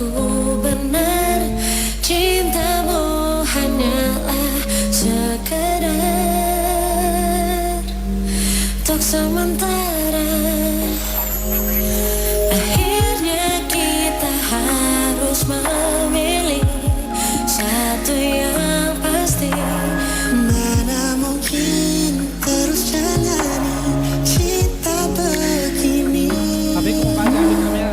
aku benar, cintamu hanyalah sekedar untuk sementara. Akhirnya kita harus memilih satu yang pasti. Mana mungkin terus jalani cinta begini,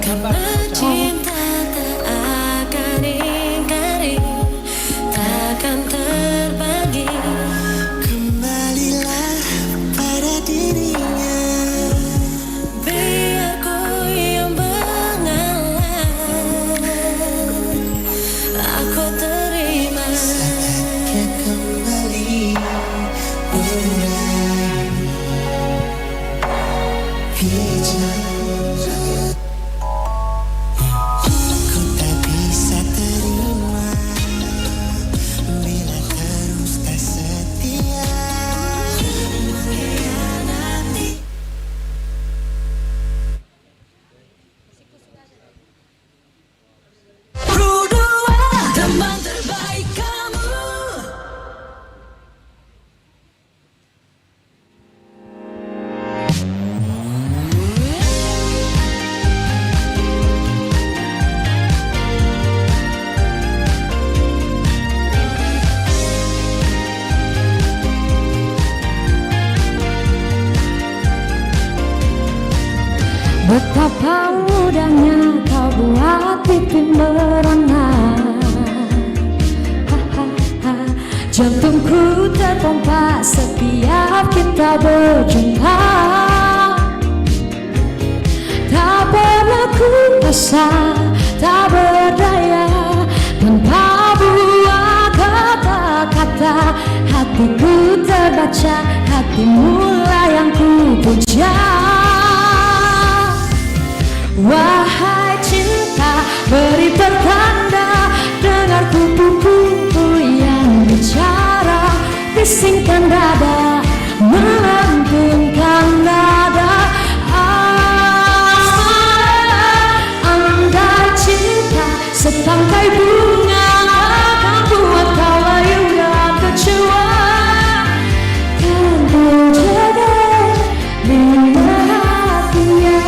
Karena cinta tak akan ingkari, takkan terbagi. kembalilah pada dirinya. Biar ku yang mengalah, aku terima. Saatnya kembali mulai bicara. Ku tak bisa terima bila terus tak setia mengkhianati. Rudua, teman terbaik kamu. Betapa mudahnya kau buat pipi merona. Jantungku terpompa setiap kita berjumpa. Tak pernah ku rasa tak berdaya tanpa buah kata-kata. Hatiku terbaca, hatimu lah yang ku puja. Wahai cinta, beri pertanda, dengar kupu-kupu yang bicara, bisingkan dada, melantunkan nada. Andai cinta setangkai bunga akan buat kau layu dan kecewa, kan ku jaga lima hatinya.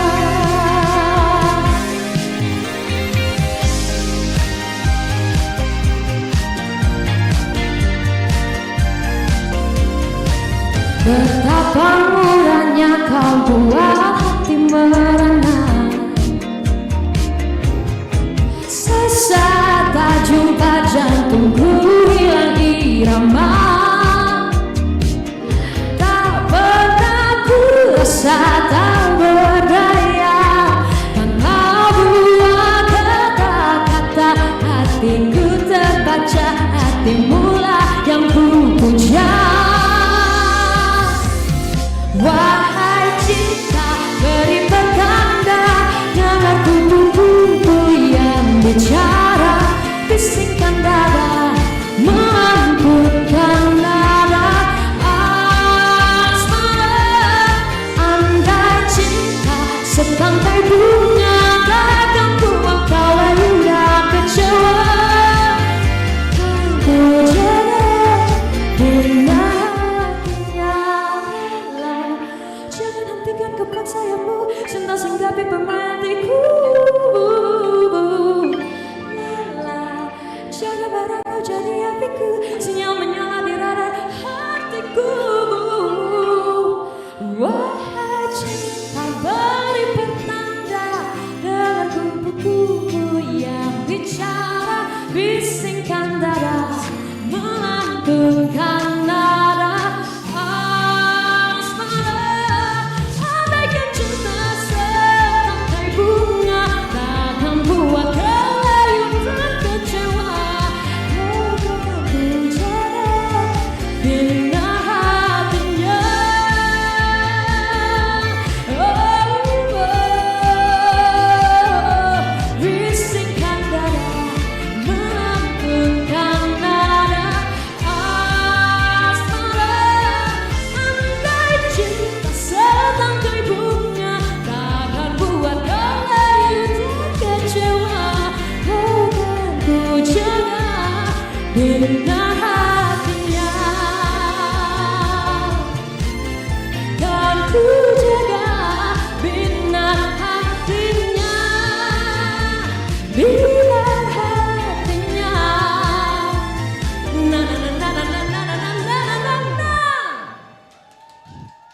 Betapa murahnya kau buat hati merana. Sesaat tak jumpa jantungku hilang irama. Tak pernah ku rasa tak berdaya karena buah kata-kata. Hatiku terbaca, hatimu lah yang ku puja. Wahai cinta, benar hatinya, kan ku jaga benar hatinya, benar hatinya. Na na na na na na na na na na.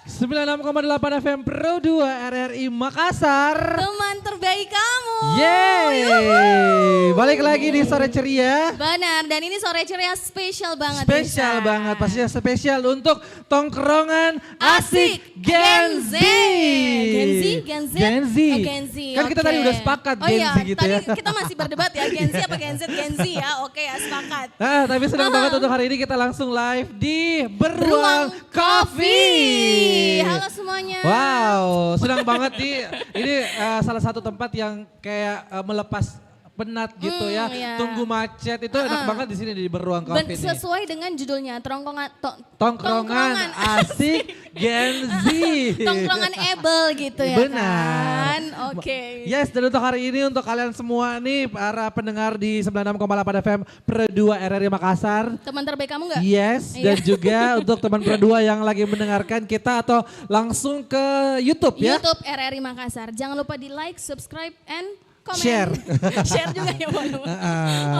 96,8 FM Pro 2 RRI Makassar. Teman terbaik kamu. Yeay, balik lagi di Sore Ceria. Benar, dan ini sore ceria spesial banget. Spesial Nisa. banget, pastinya spesial untuk tongkrongan Asik asik Gen Z. Gen Z, Gen Z? Gen Z. Oh, Gen Z, Kan kita oke. tadi udah sepakat Oh Gen iya, Z gitu tadi ya. kita masih berdebat ya, Gen Z apa Gen Z, Gen Z ya. Oke ya, sepakat. Nah, tapi senang banget untuk hari ini kita langsung live di Beruang Coffee. Halo semuanya. Wow, senang banget ini salah satu tempat yang kayak melepas penat gitu ya. Iya. Tunggu macet itu enak banget di sini di Beruang Coffee nih. Sesuai dengan judulnya, Tongkrongan asik Gen Z. Tongkrongan able gitu ya Benar. kan. Oke. Yes, dan untuk hari ini untuk kalian semua nih para pendengar di 96,8 FM Pro 2 RRI Makassar. Teman terbaik kamu nggak? Yes, Iya. dan juga untuk teman Pro 2 yang lagi mendengarkan kita atau langsung ke YouTube ya. YouTube RRI Makassar. Jangan lupa di like, subscribe, and comment. Share. Share juga ya boleh.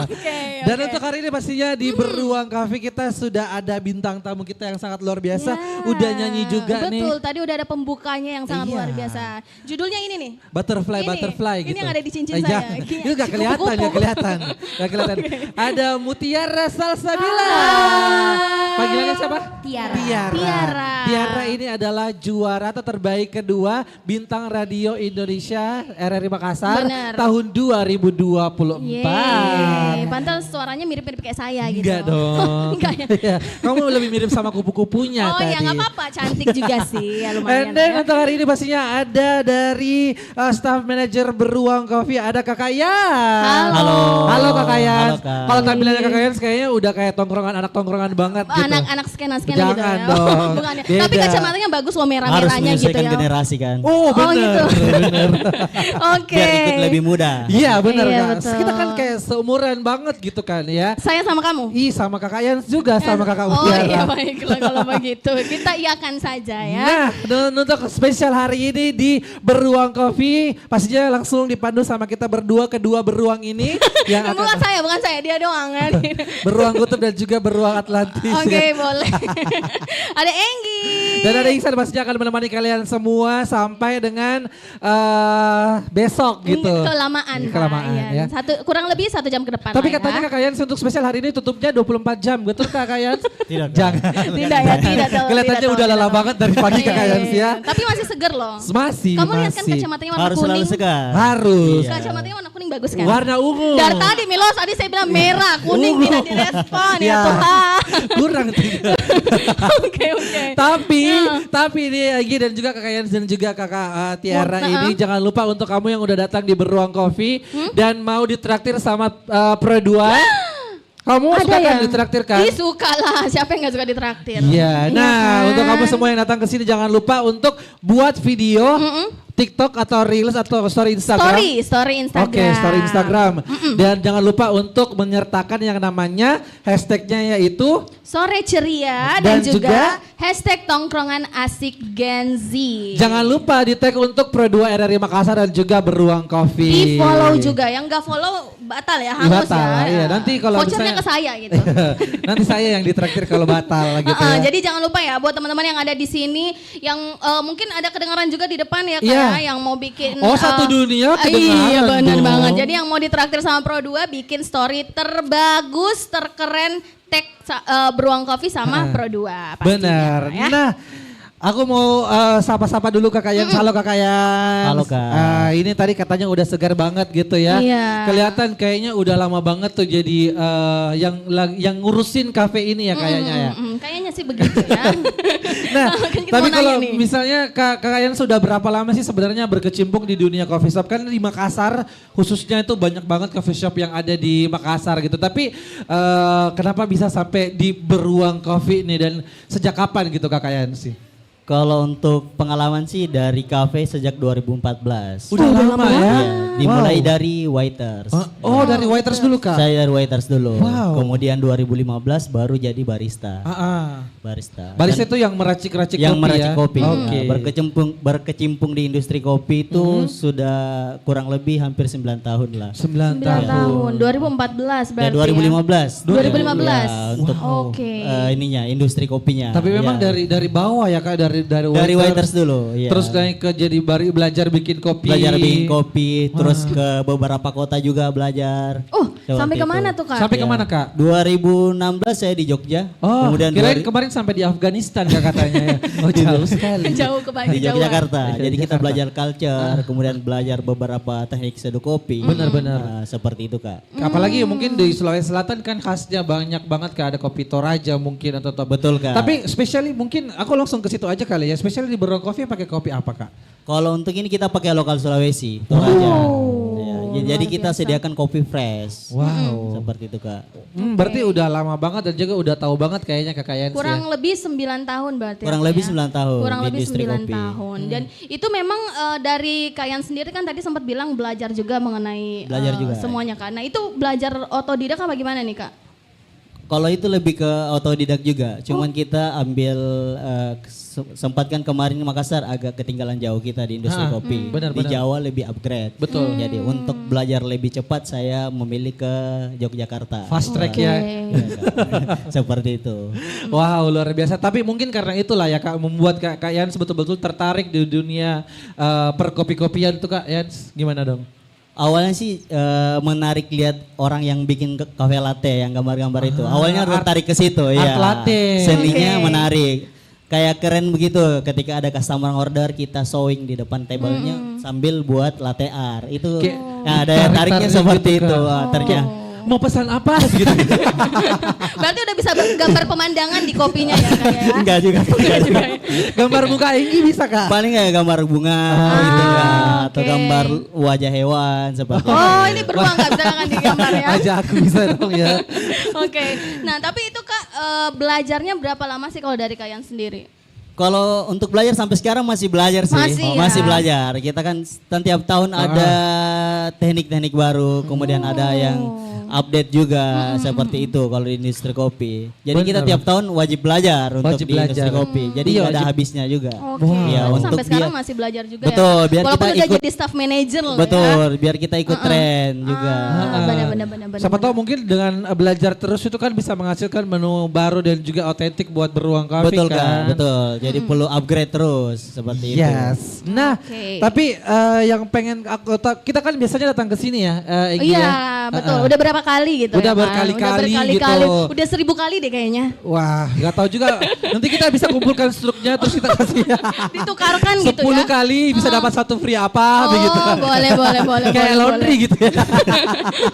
Oke. Dan untuk hari ini pastinya di Beruang Cafe kita sudah ada bintang tamu kita yang sangat luar biasa. Ya, Udah nyanyi juga nih. Betul, tadi udah ada pembukanya yang sangat Iya. luar biasa. Judulnya ini nih. Butterfly, Ini, butterfly ini gitu. yang ada di cincin Eh, saya. jangan. Gini, Itu gak kelihatan, kupu-kupu. gak kelihatan. Gak kelihatan. Ada Mutiara Salsabila. Panggilannya siapa? Tiara. Tiara. Tiara. Ini adalah juara atau terbaik kedua Bintang Radio Indonesia RRI Makassar Bener. tahun 2024. Yeay, pantas suaranya mirip-mirip kayak saya gitu. Enggak dong. Enggak ya? Iya. Kamu lebih mirip sama kupu-kupunya Oh tadi. ya nggak apa-apa, cantik juga sih ya lumayan. And then ya. untuk hari ini pastinya ada dari staff manager Beruang Coffee ada Kakak Yan. Halo. Halo Kakak Yan. Halo, Kak. Kalau tampilannya Kakak Yan kayaknya udah kayak tongkrongan anak tongkrongan banget gitu. Anak-anak skena-skena Jangan gitu ya. dong. Bukan ya. Beda. Tapi kacamatanya bagus loh Harus merah-merahnya gitu menyesuaikan ya. generasi kan. Oh bener. gitu. bener. Oke. Biar ikut lebih muda. Iya bener Iya, Kak. betul. Kita kan kayak seumuran banget gitu kan ya. Saya sama kamu. Ih sama Kakak Yan juga sama Kakak Oh Mutiara. iya baiklah kalau begitu. Kita iakan saja ya. Nah, dan untuk spesial hari ini di Beruang Coffee, pastinya langsung dipandu sama kita berdua, kedua beruang ini. yang bukan saya, dia doang kan. Beruang Kutub dan juga Beruang Atlantis. Oke ya. boleh. Ada Enggi. Dan ada Iksan pastinya akan menemani kalian semua sampai dengan besok gitu. Kelamaan. Pak. Kelamaan Iya. ya. Kurang lebih 1 jam ke depan. Tapi lah ya. katanya Kak Yan untuk spesial hari ini tutupnya 24 jam. Betul Kak Yan? Tidak, Kak. Jangan. Tidak ya, tidak tahu. Kelihatannya tidak udah tahu, lelah tidak banget dari pagi tahu. Kak Yan ya. Tapi masih seger loh. Masih, Kamu lihat kan masih. kacamatanya warna Harus kuning. selalu segar. Harus. Iya. Kacamatanya warna kuning bagus kan? Warna ungu. Dari tadi Milos, tadi saya bilang merah, kuning Ungu. tidak direspon ya Ya. Tuhan. Kurang tiga. Oke. Tapi ini Agi dan juga Kakak Yans dan juga Kakak Tiara Nah, ini jangan lupa untuk kamu yang udah datang di Beruang Coffee dan mau ditraktir sama Pro 2. Kamu suka kan ditraktir kan? Ih suka lah, siapa yang gak suka ditraktir? Iya, nah kan? untuk kamu semua yang datang ke sini jangan lupa untuk buat video TikTok atau Reels atau story Instagram. Story Instagram. Oke, story Instagram. Dan jangan lupa untuk menyertakan yang namanya hashtagnya yaitu Sore ceria Dan dan, juga, juga hashtag tongkrongan asik Gen Z. jangan lupa di tag untuk Pro 2 RRI Makassar dan juga Beruang Coffee. Di follow juga, yang gak follow batal ya, hangus Batal, ya. iya. Nanti kalau vouchernya misalnya- ke saya gitu. Nanti saya yang ditraktir kalau batal gitu ya. Jadi jangan lupa ya buat teman-teman yang ada di sini yang mungkin ada kedengaran juga di depan ya Iya. kayak yang mau bikin Oh, satu dunia Iya kedengaran benar dong. banget. Jadi yang mau ditraktir sama Pro 2 bikin story terbagus, terkeren tag Beruang Coffee sama Pro 2 pastinya. Benar. Ya. Nah, aku mau sapa-sapa dulu Kakak Yan. Halo Kakak Yan. Halo, Kak. Ini tadi katanya udah segar banget gitu ya. Iya. Kelihatan kayaknya udah lama banget tuh jadi yang ngurusin kafe ini ya kayaknya ya. Kayaknya sih begitu ya. Nah, Makanya kita tapi mau kalau nanya nih. misalnya Kakak Yan sudah berapa lama sih sebenarnya berkecimpung di dunia coffee shop? Kan di Makassar khususnya itu banyak banget coffee shop yang ada di Makassar gitu. Tapi kenapa bisa sampai di Beruang Coffee nih dan sejak kapan gitu Kakak Yan sih? Kalau untuk pengalaman sih dari kafe sejak 2014. Udah lama ya? Iya, dimulai Wow. dari waiters. Oh dari waiters dulu kak? Saya dari waiters dulu. Wow. Kemudian 2015 baru jadi barista. Barista Dan itu yang meracik-racik yang kopi meracik ya? kopi. Oke. Nah, berkecimpung di industri kopi itu sudah kurang lebih hampir 9 tahun lah. 9 9 tahun. tahun. 2014 Ya, berarti 2015. 2015. Ya, untuk Oke. ininya industri kopinya. Tapi memang Ya. dari bawah ya kak, dari waiters dulu. Ya. Terus naik ke jadi belajar bikin kopi. belajar bikin kopi, terus ke beberapa kota juga belajar. Seperti Sampai itu. kemana tuh kak? Sampai kemana kak? 2016 saya di Jogja. Oh, Kemudian kirain kemarin sampai di Afghanistan kak katanya ya. Oh jauh sekali. Jauh ke di Jawa. Yogyakarta. Di Jadi kita Jakarta. belajar culture, kemudian belajar beberapa teknik seduh kopi. Benar-benar. Nah, seperti itu kak. Apalagi mungkin di Sulawesi Selatan kan khasnya banyak banget kak, ada kopi Toraja mungkin atau Betul kak. Tapi spesialnya mungkin aku langsung ke situ aja kali ya. Spesialnya di Berong Coffee pakai kopi apa kak? Kalau untuk ini kita pakai lokal Sulawesi, Toraja. Ya, jadi kita sediakan kopi fresh. Wow. Seperti itu kak. Berarti udah lama banget dan juga udah tahu banget kayaknya kakak Yens Kurang ya. lebih 9 tahun berarti. Kurang ya? lebih 9 tahun Kurang di lebih industri 9 kopi. tahun. Dan itu memang dari Kayan sendiri kan tadi sempat bilang belajar juga mengenai Belajar juga. semuanya kan. Nah itu belajar otodidak apa gimana nih kak? Kalau itu lebih ke otodidak juga, cuman kita ambil sempat kan kemarin Makassar agak ketinggalan jauh kita di industri kopi. benar, Di benar. Jawa lebih upgrade. Betul. Jadi untuk belajar lebih cepat saya memilih ke Yogyakarta. Fast track Oke. ya. Iya, Kak. Seperti itu. Wow luar biasa. Tapi mungkin karena itulah ya kak membuat kak Yens betul-betul tertarik di dunia perkopi-kopian itu kak Yens. Gimana dong? Awalnya sih menarik lihat orang yang bikin kafe latte yang gambar-gambar itu. Awalnya tertarik ke situ ya. art latte. Seninya Oke. menarik. Kayak keren begitu ketika ada customer order kita showing di depan tablenya sambil buat latte art. Itu ya, daya tariknya tarik-tarik seperti gitu, itu. Kak. Ternyata Mau pesan apa gitu? Berarti udah bisa gambar pemandangan di kopinya ya kak ya? enggak juga. Enggak juga. Gambar muka Enggi bisa kak? Paling kayak gambar bunga gitu kan. Atau oke. gambar wajah hewan seperti itu. Oh ini beruang nggak bisa kan digambar ya? Aja aku bisa dong ya. Oke. Nah tapi itu kak belajarnya berapa lama sih kalau dari Kayan sendiri? Kalau untuk belajar sampai sekarang masih belajar sih. Masih ya? Masih belajar. Kita kan tiap tahun ada teknik-teknik baru, kemudian ada yang update juga seperti itu kalau di industri kopi. Jadi kita Benar. tiap tahun wajib belajar untuk Wajib di industri belajar. kopi. Jadi Iya, nggak ada wajib. habisnya juga. Oke. Iya, Berarti untuk sampai sekarang dia- masih belajar juga Betul, ya? biar Walaupun kita udah ikut- jadi staff manager loh Betul, ya? biar kita ikut tren juga. Benar. Siapa tahu mungkin dengan belajar terus itu kan bisa menghasilkan menu baru dan juga otentik buat Beruang Coffee Betul kan. kan, betul. Jadi perlu upgrade terus seperti itu. Yes. Nah, Oke. tapi yang pengen aku kita kan biasanya datang ke sini ya, Enggi Iya ya. betul. Udah berapa kali gitu Udah ya kan? berkali-kali Udah gitu. Udah 1000 kali deh kayaknya. Wah, nggak tahu juga. Nanti kita bisa kumpulkan struknya terus kita kasih Ditukarkan gitu 10 ya. kali bisa dapat satu free apa Oh begitu. boleh. Kayak laundry gitu ya.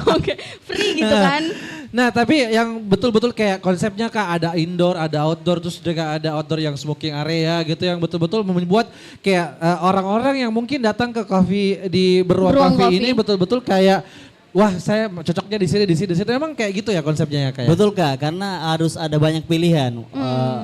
Oke, free gitu kan. Nah tapi yang betul-betul kayak konsepnya kak ada indoor, ada outdoor, terus juga ada outdoor yang smoking area gitu yang betul-betul membuat kayak orang-orang yang mungkin datang ke coffee di Beruang Beruang Coffee Coffee. ini betul-betul kayak wah saya cocoknya di sini. Emang kayak gitu ya konsepnya ya kak? Betul Kak, karena harus ada banyak pilihan.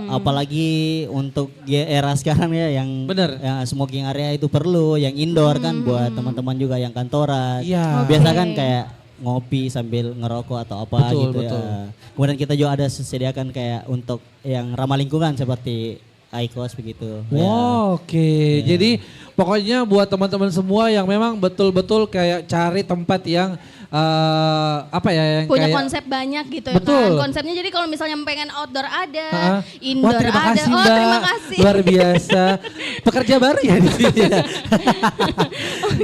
Apalagi untuk era sekarang ya yang Bener. yang smoking area itu perlu, yang indoor kan buat teman-teman juga yang kantoran. Iya. Biasa kan kayak ngopi sambil ngerokok atau apa Betul, gitu betul. ya. Kemudian kita juga ada sediakan kayak untuk yang ramah lingkungan seperti IQOS begitu. Ya. Wow, oke. Jadi pokoknya buat teman-teman semua yang memang betul-betul kayak cari tempat yang apa ya yang Punya kayak konsep banyak gitu ya Betul. kan. Konsepnya jadi kalau misalnya pengen outdoor ada, Wah, indoor terima ada. kasih Oh Mbak. terima kasih. Luar biasa. Pekerja baru ya di sini. ya?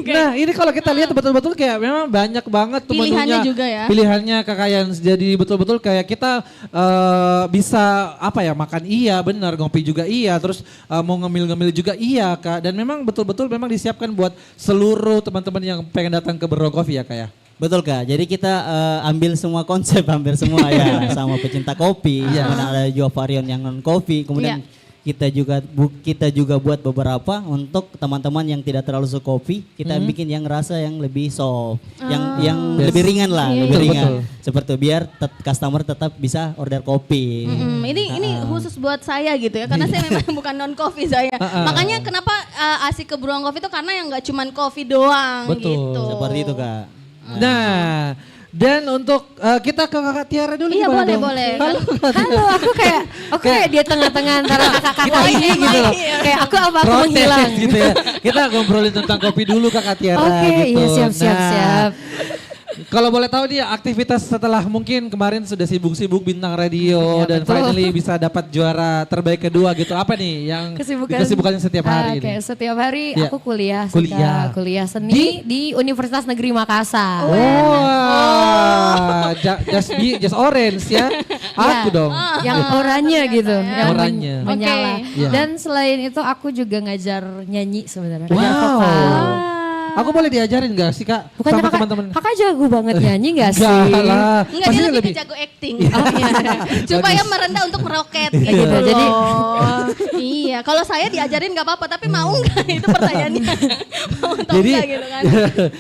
Nah ini kalau kita lihat betul-betul kayak memang banyak banget tuh Pilihannya menunya. juga ya. Pilihannya kekayaan. Jadi betul-betul kayak kita bisa apa ya makan iya benar, ngopi juga iya, terus mau ngemil-ngemil juga iya kak. Dan memang betul-betul memang disiapkan buat seluruh teman-teman yang pengen datang ke Beruang Coffee ya kak ya. Betul Kak, jadi kita ambil semua konsep hampir semua ya sama pecinta kopi, kemudian ada juga varian yang non kopi, kemudian Iya. kita juga buat beberapa untuk teman-teman yang tidak terlalu suka kopi. Kita bikin yang rasa yang lebih soft, yang lebih ringan lah, lebih ringan. Seperti itu, biar customer tetap bisa order kopi. Ini khusus buat saya gitu ya, karena saya memang bukan non coffee saya. Makanya kenapa asik ke Beruang Coffee itu karena yang nggak cuman kopi doang Betul. gitu. Seperti itu Kak. Nah, dan untuk kita ke Kakak Tiara dulu. Iya, gimana boleh, dong? boleh. Halo. Halo, aku kayak dia tengah-tengah antara kakak-kakak Kita ini gitu loh. iya. Kayak aku apa aku Protes menghilang. gitu ya. Kita ngobrolin tentang kopi dulu Kakak Tiara Oke, gitu. iya siap. Kalau boleh tahu dia aktivitas setelah mungkin kemarin sudah sibuk-sibuk bintang radio dan betul. finally bisa dapat juara terbaik kedua gitu. Apa nih yang kesibukannya setiap hari Oke, ini? setiap hari Iya. aku kuliah, Kuliah. kuliah seni di Universitas Negeri Makassar. Wah, just orange ya. Aku dong. Yang oranye gitu, yang Oranye. menyala. Iya. Dan selain itu aku juga ngajar nyanyi sebenarnya. Ngajar Wow. vokal. Aku boleh diajarin gak sih Kak Bukannya sama kakak, teman-teman? kakak jago banget nyanyi gak sih? Enggak lah. Enggak, Pasti dia lebih jago acting. Supaya merendah untuk meroket gitu. Gitu, jadi iya, kalau saya diajarin nggak apa-apa, tapi mau nggak itu pertanyaannya. Mau atau Jadi enggak gitu kan.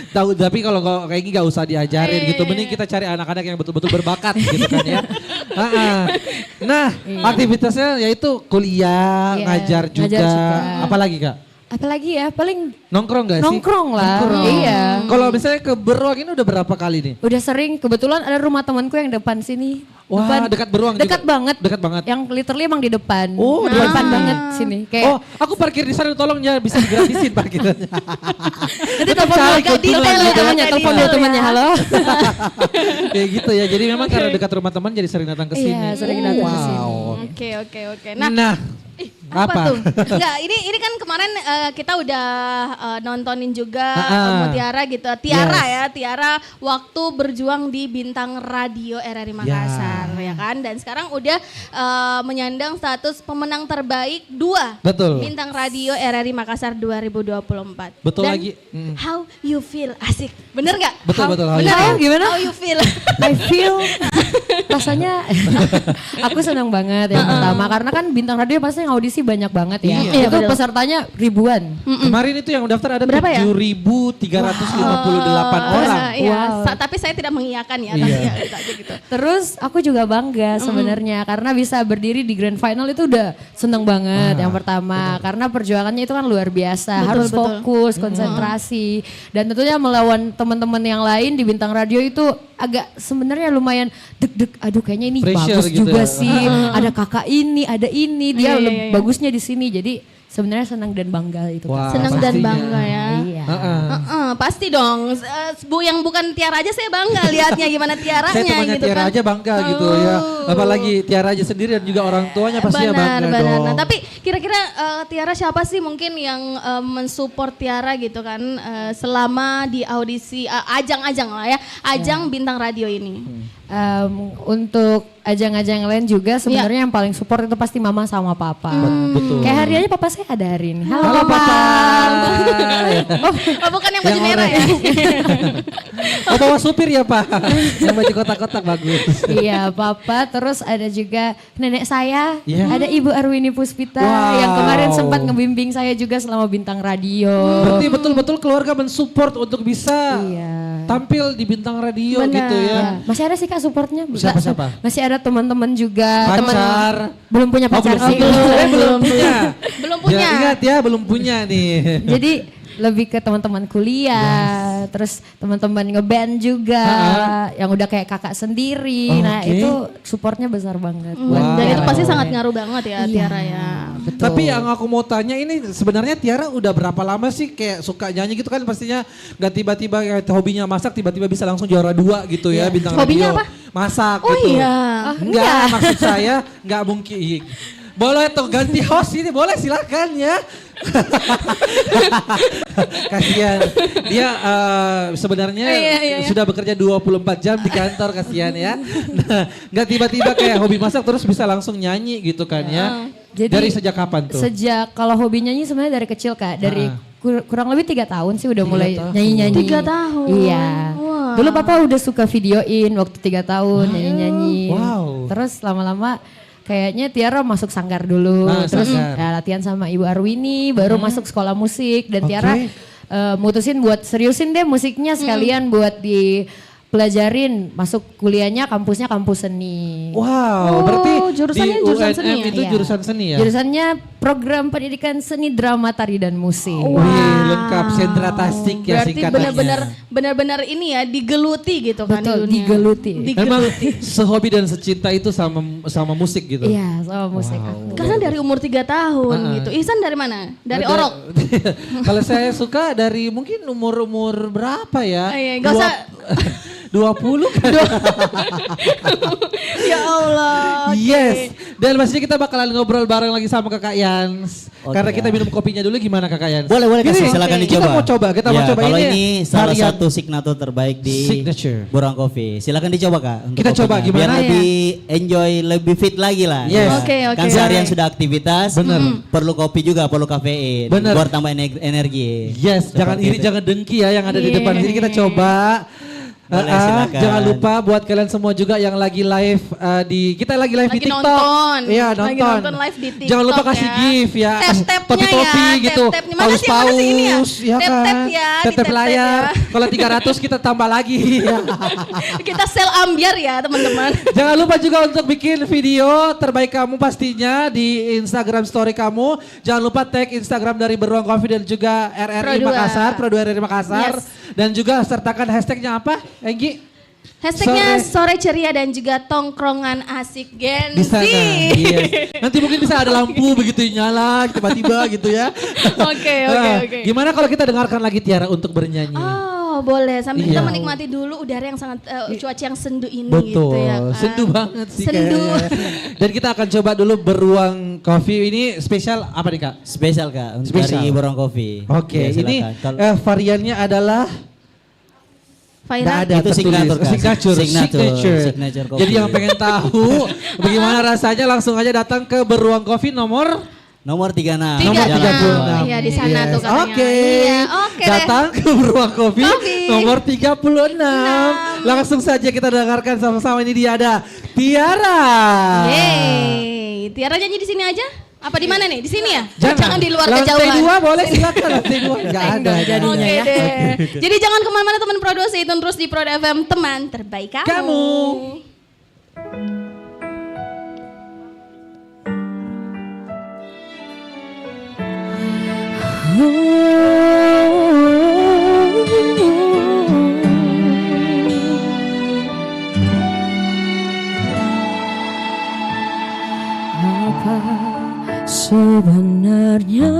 tahu, tapi kalau kayak gini gak usah diajarin Iya, gitu. iya, Mending kita cari anak-anak yang betul-betul berbakat gitu kan ya. Nah, aktivitasnya yaitu kuliah, Iya, ngajar juga. ngajar juga. Apalagi Kak? apalagi ya paling Nongkrong gak sih? nongkrong lah. Nongkrong. Iya. Kalau misalnya ke Beruang ini udah berapa kali nih? Udah sering, kebetulan ada rumah temanku yang depan sini. Wah, dekat Beruang Dekat juga? banget. Dekat banget. Yang literally emang di depan. Oh, di di depan sini. banget sini. Kayak Oh, aku parkir di sana tolong ya bisa digratisin parkirannya. nanti telepon cari agak detail kebetulan ya gitu. temannya, telepon Detail dia temannya, ya. halo. Kayak gitu ya. Jadi memang karena dekat rumah teman jadi sering datang ke sini. Iya, sering datang ke sini. Wow. Oke. Nah, Nah, apa apa? tuh? Enggak, ini kan kemarin kita udah nontonin juga Mutiara gitu. Tiara Yes. ya, Tiara waktu berjuang di Bintang Radio RRI Makassar ya kan. Dan sekarang udah menyandang status pemenang terbaik 2 Betul. Bintang Radio RRI Makassar 2024. Betul Dan lagi. How you feel, asik. Bener nggak? Betul. Bener feel. ya? Gimana? How you feel? I feel rasanya aku senang banget yang pertama karena kan bintang radio pasti yang audisi banyak banget ya. Iya, Itu betul. pesertanya ribuan. Kemarin itu yang daftar ada Berapa ya? 7.358 orang. Iya, Wow. tapi saya tidak mengiyakan ya. Iya. Tapi ya, gitu aja gitu. Terus aku juga bangga sebenarnya karena bisa berdiri di grand final itu udah seneng banget yang pertama karena perjuangannya itu kan luar biasa, harus fokus, konsentrasi dan tentunya melawan teman-teman yang lain di bintang radio itu agak sebenarnya lumayan deg-deg, aduh kayaknya ini Pressure bagus gitu juga ya. sih, ada kakak ini, ada ini, dia Iya. bagusnya di sini jadi sebenarnya senang dan bangga itu. Wah, Senang dan pastinya. bangga ya. Iya. Pasti dong. Bu yang bukan Tiara aja saya bangga lihatnya gimana Tiaranya Saya temannya gitu Tiara kan. aja bangga gitu ya. Apalagi Tiara aja sendiri dan juga orang tuanya pasti ya bangga Benar. dong. Nah, tapi kira-kira Tiara siapa sih mungkin yang mensupport Tiara gitu kan selama di audisi ajang-ajang lah ya, ajang bintang radio ini. Untuk ajang-ajang lain juga sebenarnya yang paling support itu pasti mama sama papa. Betul. Kayak hari aja papa saya ada hari ini. Halo, Halo papa. Oh, bukan yang baju Yang merah ya. Oh bawa supir ya Pak? Yang baju kotak-kotak bagus. Iya papa, terus ada juga nenek saya, Iya. ada Ibu Arwini Puspita Wow. yang kemarin sempat ngebimbing saya juga selama bintang radio. Berarti betul-betul keluarga mensupport untuk bisa Iya. tampil di bintang radio Benar. gitu ya. Ya, masih ada sih kak supportnya. Siapa? Masih ada teman-teman juga. Pacar. Belum punya pacar sih. Belum punya. Belum punya. Ya, ingat ya belum punya nih. Jadi lebih ke teman-teman kuliah, terus teman-teman ngeband juga, yang udah kayak kakak sendiri. Nah Oke. itu supportnya besar banget. buat Wow. Dan itu Tiara. pasti sangat ngaruh banget ya Iya, Tiara ya. betul. Tapi yang aku mau tanya ini sebenarnya Tiara udah berapa lama sih kayak suka nyanyi gitu kan pastinya nggak tiba-tiba kayak hobinya masak tiba-tiba bisa langsung juara 2 gitu ya bintang Hobinya radio. apa? Masak Oh gitu. iya. Enggak, maksud saya nggak mungkin. Boleh tuh ganti host ini boleh silakan ya. Kasihan. Dia sebenarnya Iya. sudah bekerja 24 jam di kantor kasihan ya. Nah, nggak tiba-tiba kayak hobi masak terus bisa langsung nyanyi gitu kan ya. Jadi Dari sejak kapan tuh? Sejak kalau hobi nyanyi sebenarnya dari kecil kak, dari kurang lebih 3 tahun sih udah mulai nyanyi-nyanyi. 3 tahun. Iya. Wah. Dulu papa udah suka videoin waktu 3 tahun nyanyi-nyanyi. Wow. Terus lama-lama kayaknya Tiara masuk sanggar dulu. Terus sanggar. ya, latihan sama Ibu Arwini, baru masuk sekolah musik. Dan Tiara mutusin buat seriusin deh musiknya sekalian buat dipelajarin. Masuk kuliahnya kampusnya kampus seni. Wow, berarti jurusannya di jurusan UNM seni ya? itu Iya. jurusan seni ya? Jurusannya program pendidikan seni drama tari dan musik. Wih, lengkap sentratastik ya Berarti singkatannya. benar-benar ini ya digeluti gitu kan Betul, di dunia. digeluti. Memang sehobi dan secinta itu sama musik gitu. Iya, sama musik aku. Karena dari umur 3 tahun gitu. Ihsan dari mana? Dari Orok? Kalau saya suka dari mungkin umur berapa ya? Iya, nggak usah. 20 kan? Ya Allah. Yes. Dan pastinya kita bakalan ngobrol bareng lagi sama Kakak Yans. Oke, Karena kita ya. minum kopinya dulu gimana Kakak Yans? Boleh Gini, silakan Oke. dicoba. Kita mau coba Kalau ini ini salah varian. satu signature terbaik di Signature. Borang Coffee. Silakan dicoba Kak. untuk Kita coba, kopinya. gimana Biar ya? lebih enjoy, lebih fit lagi lah. Yes. Oke, oke. Kan seharian sudah aktivitas. Bener. Perlu kopi juga, perlu kafein. Bener. Buat tambah energi. Yes, jangan Seperti iri, itu. jangan dengki ya yang ada di Iya. depan sini. Kita coba. Boleh, silakan. Jangan lupa buat kalian semua juga yang lagi live kita lagi live Lagi di TikTok. nonton. Iya, Lagi nonton. nonton live di TikTok Jangan lupa kasih ya. gift ya. Tap-tapnya Topi-topi ya, gitu. tap-tapnya. Mana sih, mana sih ini ya? ya Tap-tap kan. ya, Tap-tap di tap-tap layar. ya. Kalau 300 kita tambah lagi. Kita sel ambiar ya teman-teman. Jangan lupa juga untuk bikin video terbaik kamu pastinya di Instagram story kamu. Jangan lupa tag Instagram dari Beruang Coffee dan juga RRI Pro 2. Makassar, Pro 2 RRI Makassar. Yes. Dan juga sertakan hashtagnya apa, Enggi? Hashtagnya sore ceria dan juga tongkrongan asik Gen Di Z. sana. Yes. Nanti mungkin bisa ada lampu begitu nyala tiba-tiba gitu ya. Oke. Gimana kalau kita dengarkan lagi Tiara untuk bernyanyi? Oh boleh sambil kita Iya. menikmati dulu udara yang sangat cuaca yang sendu ini Betul, gitu ya kan. sendu banget sih Sendu. kayaknya. Dan kita akan coba dulu Beruang Coffee ini spesial apa nih Kak? Spesial Kak untuk Spesial. dari Borang Coffee. Oke, Ya, ini silakan. variannya adalah Faira. nggak ada Itu tertulis. signature, Kak. Signature. Signature coffee. Jadi yang pengen tahu bagaimana rasanya langsung aja datang ke Beruang Coffee nomor Nomor 36. Tiga. nomor Jalan 36. Iya, di sana tuh katanya. Oke. Iya, oke deh. Datang ke Beruang Coffee Coffee. nomor 36. Langsung saja kita dengarkan sama-sama, ini dia ada Tiara. Yeay. Tiara nyanyi di sini aja? Apa di mana nih? Di sini ya? Jangan di luar Lantai kejauhan. 2 boleh silakan, lantai 2 enggak ada jadinya Oke ya. deh. Jadi jangan kemana-mana teman Pro 2, stay tune terus di Pro FM, teman terbaik kamu. Kamu. Apa sebenarnya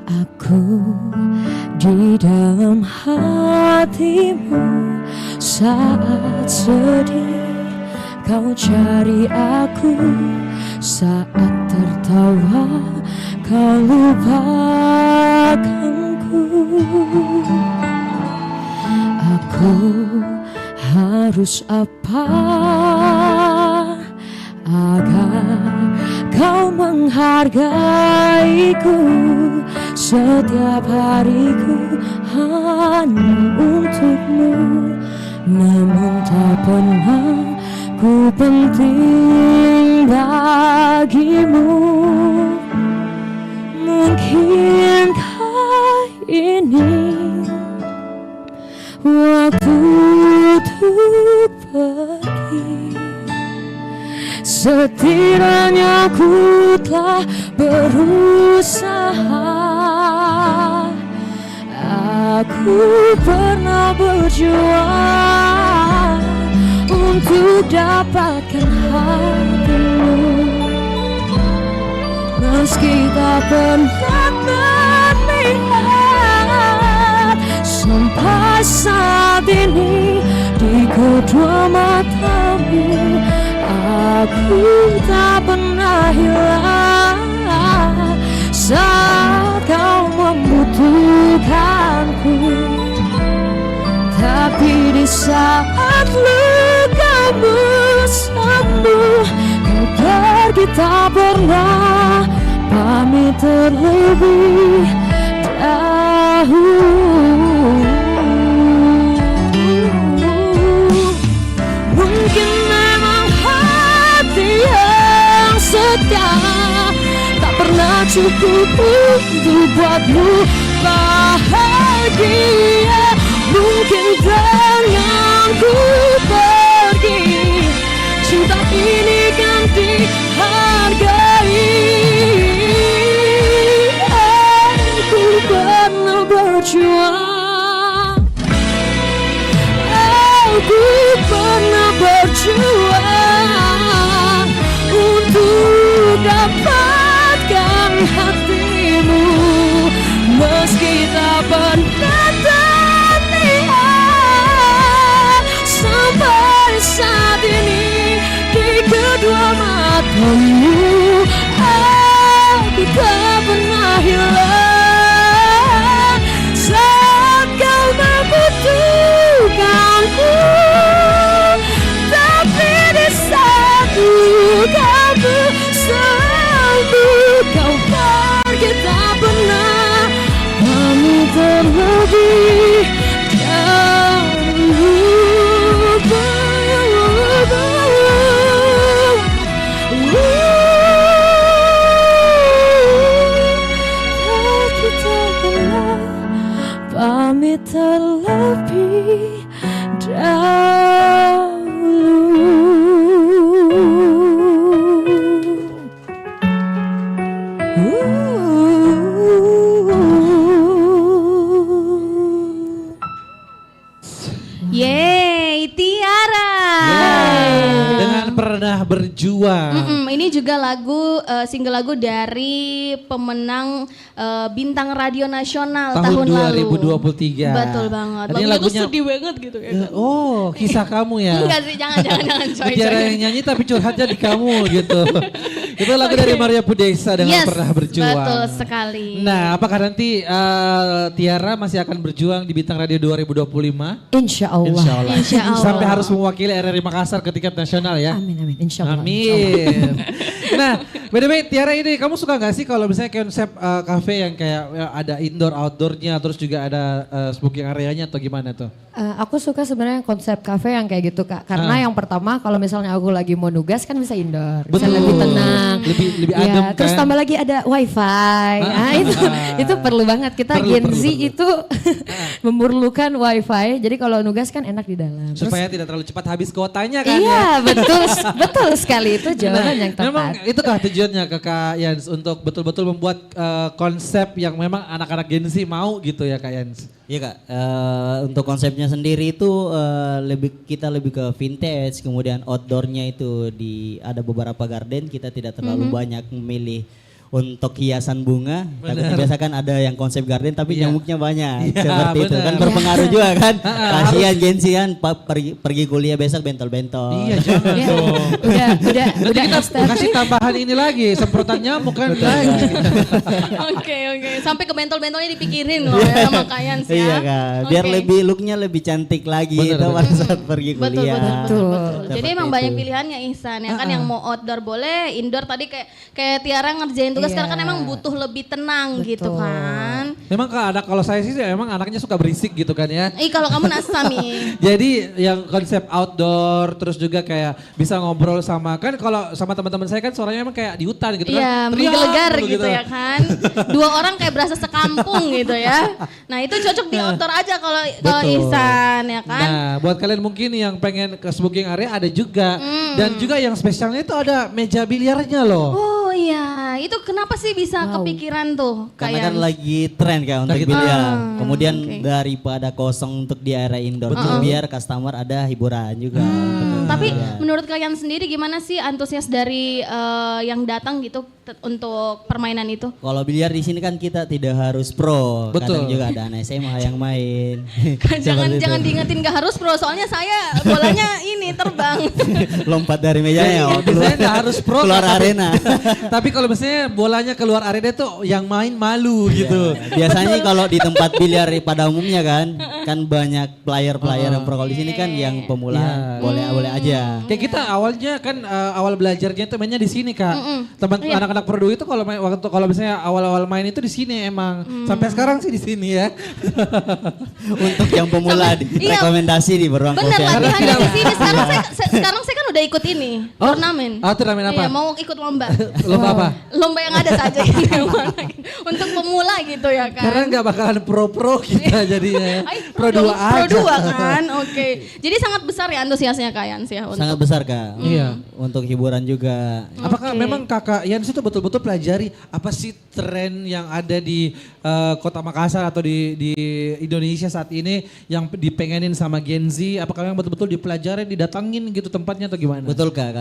aku di dalam hatimu saat sedih kau cari aku, saat tertawa kau lupakanku. Aku harus apa agar kau menghargaiku? Setiap hariku hanya untukmu, namun tak pernah ku penting bagimu. Mungkinkah ini waktu untuk pergi? Setidaknya ku telah berusaha. Aku pernah berjuang untuk dapatkan hatimu, meski tak pernah terlihat sampai saat ini di kedua matamu. Aku tak pernah hilang saat kau membutuhkanku, tapi di saat lukamu sembuh, kau pergi tak pernah pamit terlebih dahulu. Mungkin memang hati cinta tak pernah cukup untuk buatmu bahagia. Mungkin denganku pergi, cinta ini kan dihargai. Aku pernah berjuang, aku pernah berjuang untuk dapatkan hatimu, meski tak pernah terlihat sampai saat ini di kedua matamu. Aku tak pernah hilang saat kau membutuhkanku, tapi di satu kamu selalu kau pergi, tak pernah kami terlebih dahulu. Pamit terlebih dahulu. Yeay, Tiara. Dengan pernah berjuang. Ini juga single lagu dari pemenang Bintang Radio Nasional tahun lalu. 2023. Betul banget. Ini Lagunya tuh lagunya- sedih banget gitu ya. Oh, kisah kamu ya. Enggak sih, jangan coy. Tiara yang nyanyi tapi curhatnya di kamu gitu. Itu lagu dari Maria Pudesa dengan Yes, pernah berjuang. betul sekali. Nah, apakah nanti Tiara masih akan berjuang di Bintang Radio 2025? Insya Allah. Insya Allah. Insya Allah. Sampai harus mewakili RRI Makassar ke tingkat nasional ya. Amin amin. Insya Allah. Amin. Nah, by the way Tiara ini kamu suka gak sih kalau misalnya konsep cafe yang kayak ada indoor outdoornya terus juga ada smoking areanya atau gimana tuh? Aku suka sebenarnya konsep kafe yang kayak gitu Kak. Karena yang pertama kalau misalnya aku lagi mau nugas kan bisa indoor, bisa Betul. lebih tenang, Lebih Iya, adem terus kan? tambah lagi ada wifi. Nah, itu perlu banget kita Gen Z perlu. itu memerlukan wifi. Jadi kalau nugas kan enak di dalam. Terus, Supaya tidak terlalu cepat habis kuotanya kan ya. iya betul sekali itu jawaban yang Memang tepat. itukah tujuannya Kak Yans untuk betul-betul membuat konsep yang memang anak-anak Gen Z mau gitu ya Kak Yans? Iya Kak, untuk konsepnya sendiri itu kita lebih ke vintage, kemudian outdoornya itu ada beberapa garden, kita tidak terlalu banyak memilih untuk hiasan bunga. Takutnya biasa kan ada yang konsep garden tapi Iya. nyamuknya banyak, Iya, seperti itu benar. kan berpengaruh juga kan. Kasihan Gen Z kan pergi kuliah besok bentol-bentol. Iya jangan Iya, dong. udah Nanti kita estetik. kasih tambahan ini lagi, semprotan nyamuk kan lagi. Oke. Sampai ke bentol-bentolnya dipikirin loh ya sama kalian sih Iya ya. Kak, biar Oke. looknya lebih cantik lagi Bener, itu bener. pada saat pergi Betul, kuliah. betul. Jadi Seperti emang itu. banyak pilihannya Ihsan ya kan, yang mau outdoor boleh, indoor tadi kayak Tiara ngerjain tugas Iya. sekarang kan emang butuh lebih tenang gitu Betul. kan. Memang kalau saya sih emang anaknya suka berisik gitu kan ya. Kalau kamu Nasami. Jadi yang konsep outdoor terus juga kayak bisa ngobrol sama, kan kalau sama teman-teman saya kan suaranya emang kayak di hutan gitu kan. Iya, Teriak menggelegar mulu gitu ya kan. Dua orang kayak berasa sekampung gitu ya. Nah itu cocok di outdoor aja kalau Betul. Ihsan ya kan. Nah, buat kalian mungkin yang pengen ke smoking area ada juga. Dan juga yang spesialnya itu ada meja biliarnya loh. Oh iya, itu kenapa sih bisa kepikiran tuh? Karena kan Kayak lagi tren Kak untuk Lagi biliar. Kemudian oke. daripada kosong untuk di area indoor, biar customer ada hiburan juga. tapi menurut kalian sendiri gimana sih antusias dari yang datang gitu untuk permainan itu? Kalau biliar di sini kan kita tidak harus pro, Betul. kadang juga ada anak SMA yang main. jangan Seperti itu. jangan diingetin gak harus pro, soalnya saya bolanya ini terbang. Lompat dari mejanya, Biasanya nggak harus pro, keluar tapi- arena. Tapi kalau misalnya bolanya keluar arena itu yang main malu gitu. Biasanya kalau di tempat biliar pada umumnya kan banyak player-player yang pro. Kalau di sini kan yang pemula boleh aja. Kayak kita awalnya kan awal belajarnya itu mainnya di sini Kak. Teman anak-anak Perdu itu kalau misalnya awal-awal main itu di sini emang. Sampai sekarang sih di sini ya. Untuk yang pemula Iya. rekomendasi di beruang Bener, konser. latihannya di sini. Sekarang saya kan udah ikut ini, turnamen. Turnamen apa? Iya, mau ikut lomba. Lomba apa? Lomba yang ada saja gitu. Untuk pemula gitu ya kan. Karena nggak bakalan pro kita jadinya. Ay, Pro 2 Pro aja. 2 kan, oke. Jadi sangat besar ya antusiasnya Kak Yans ya untuk Sangat besar Kak. Iya. Untuk hiburan juga. Apakah Oke. memang Kakak Yans itu betul-betul pelajari apa sih tren yang ada di Kota Makassar atau di Indonesia saat ini yang dipengenin sama Gen Z? Apakah memang betul-betul dipelajarin, didatangin gitu tempatnya atau gimana? Betul Kak.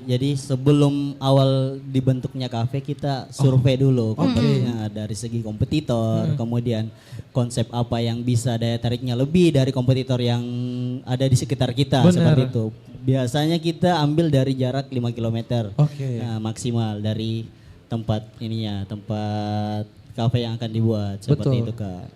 Jadi sebelum awal dibentuknya kafe kita survei dulu kompetitornya dari segi kompetitor, kemudian konsep apa yang bisa daya tariknya lebih dari kompetitor yang ada di sekitar kita Benar. seperti itu. Biasanya kita ambil dari jarak 5 km Oke. maksimal dari tempat tempat kafe yang akan dibuat seperti Betul. itu Kak.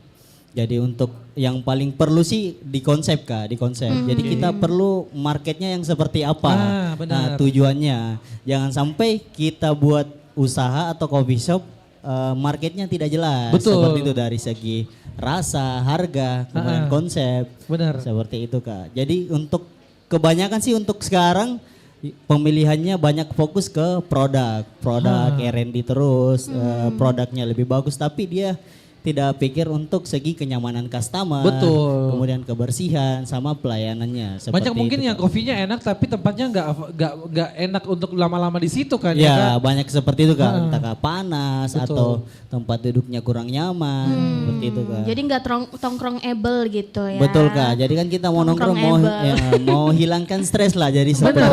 Jadi untuk yang paling perlu sih di konsep Kak, di konsep. Jadi kita perlu marketnya yang seperti apa. benar. Nah, tujuannya jangan sampai kita buat usaha atau coffee shop marketnya tidak jelas. Betul. Seperti itu dari segi rasa, harga, kemudian konsep. Benar. Seperti itu Kak. Jadi untuk kebanyakan sih untuk sekarang pemilihannya banyak fokus ke produk R&D terus, produknya lebih bagus tapi dia tidak pikir untuk segi kenyamanan customer, Betul. kemudian kebersihan sama pelayanannya. Banyak seperti mungkin itu, yang Kak. kopinya enak tapi tempatnya nggak enak untuk lama-lama di situ kan Ya, Kak? banyak seperti itu Kak, entah panas Betul. atau tempat duduknya kurang nyaman, seperti itu Kak. Jadi nggak tongkrong-able gitu ya. Betul Kak, jadi kan kita mau nongkrong Nongkrong-able. mau hilangkan stres lah. Jadi seperti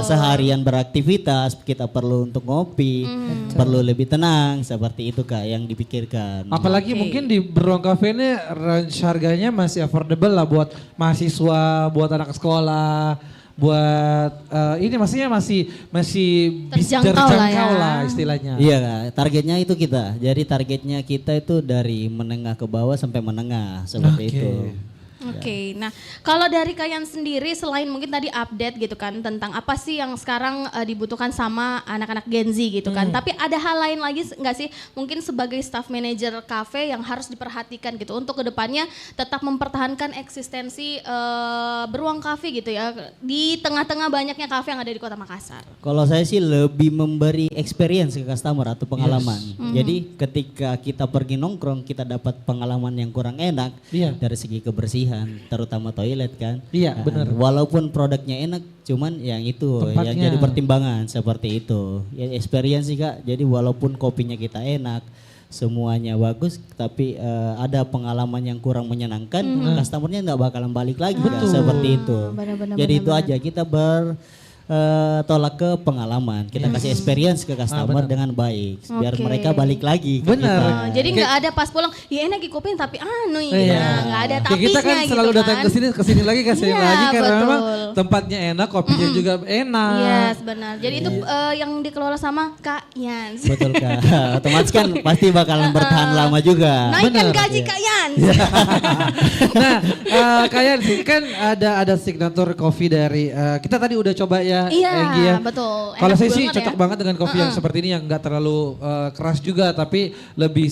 seharian beraktivitas kita perlu untuk ngopi, perlu lebih tenang seperti itu Kak yang dipikirkan. Apalagi mungkin di Beruang Cafe ini range harganya masih affordable lah buat mahasiswa, buat anak sekolah, buat ini maksudnya masih bisa Terjangkau lah ya. lah istilahnya. Iya Kak, targetnya itu kita. Jadi targetnya kita itu dari menengah ke bawah sampai menengah seperti Oke. itu. Oke, nah kalau dari kalian sendiri selain mungkin tadi update gitu kan tentang apa sih yang sekarang dibutuhkan sama anak-anak Gen Z gitu kan. Tapi ada hal lain lagi nggak sih mungkin sebagai staff manager cafe yang harus diperhatikan gitu untuk kedepannya tetap mempertahankan eksistensi Beruang Cafe gitu ya di tengah-tengah banyaknya cafe yang ada di Kota Makassar. Kalau saya sih lebih memberi experience ke customer atau pengalaman. Jadi ketika kita pergi nongkrong kita dapat pengalaman yang kurang enak Iya. dari segi kebersihan, terutama toilet kan. Iya, Nah, benar. Walaupun produknya enak, cuman yang itu yang Tempatnya. jadi pertimbangan seperti itu. Ya experience sih Kak. Jadi walaupun kopinya kita enak, semuanya bagus, tapi ada pengalaman yang kurang menyenangkan, customernya nggak bakalan balik lagi Kak. Seperti itu. Benar-benar, Jadi itu benar-benar. aja kita tolak ke pengalaman, kita kasih experience ke customer dengan baik, biar Oke. mereka balik lagi. ke Benar. kita. Jadi nggak ada pas pulang, ya enak kopi tapi anu ya, Iya. nggak ada Ya, tapisnya kita kan selalu gitu datang kan. ke sini lagi Iya, lagi karena betul. memang tempatnya enak, kopinya juga enak. Yes, benar. Jadi itu yang dikelola sama Kak Yans. Betul Kak. Otomatis kan pasti bakalan bertahan lama juga. Naikkan Benar. gaji Kak Yans. Nah, kalian sih kan ada signature coffee dari kita tadi udah coba ya, Iya, Enggi ya. betul. Kalau Enak saya sih banget cocok ya. banget dengan kopi yang seperti ini yang nggak terlalu keras juga, tapi lebih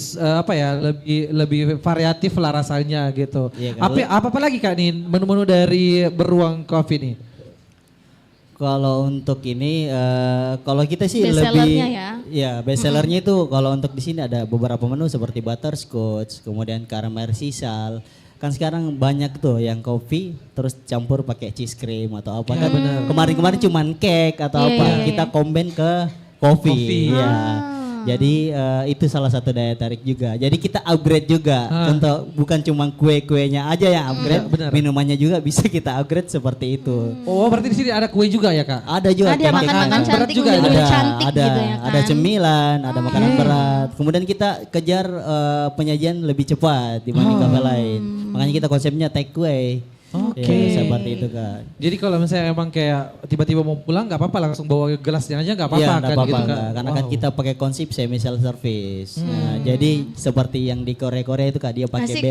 lebih variatif lah rasanya gitu. Iya, kan? Apa lagi Kak nih menu-menu dari Beruang Coffee nih? Kalau untuk ini, kalau kita sih Best lebih, sellernya ya? best sellernya itu kalau untuk di sini ada beberapa menu seperti butterscotch, kemudian caramel sisal. Kan sekarang banyak tuh yang kopi terus campur pakai cheese cream atau apa kan. Kemarin-kemarin cuman cake atau Iya, apa, iya, iya. kita combine ke kopi. Kopi. Iya. Jadi itu salah satu daya tarik juga. Jadi kita upgrade juga. Contoh bukan cuma kue-kuenya aja yang upgrade, benar. minumannya juga bisa kita upgrade seperti itu. Oh, berarti di sini ada kue juga ya Kak? Ada juga Ada cake-cake. makan-makan berat cantik, juga minum ada, cantik ada, gitu ya kan. ada cemilan, ada makanan berat. Kemudian kita kejar penyajian lebih cepat dibanding kafe lain. Makanya kita konsepnya take away. Oke. Ya, seperti itu Kak. Jadi kalau misalnya emang kayak tiba-tiba mau pulang nggak apa-apa langsung bawa gelasnya aja nggak apa-apa Iya, kan nggak apa-apa, gitu kan? Kak. Karena kan kita pakai konsep semi self service. Nah, jadi seperti yang di Korea itu Kak, dia pakai Asik.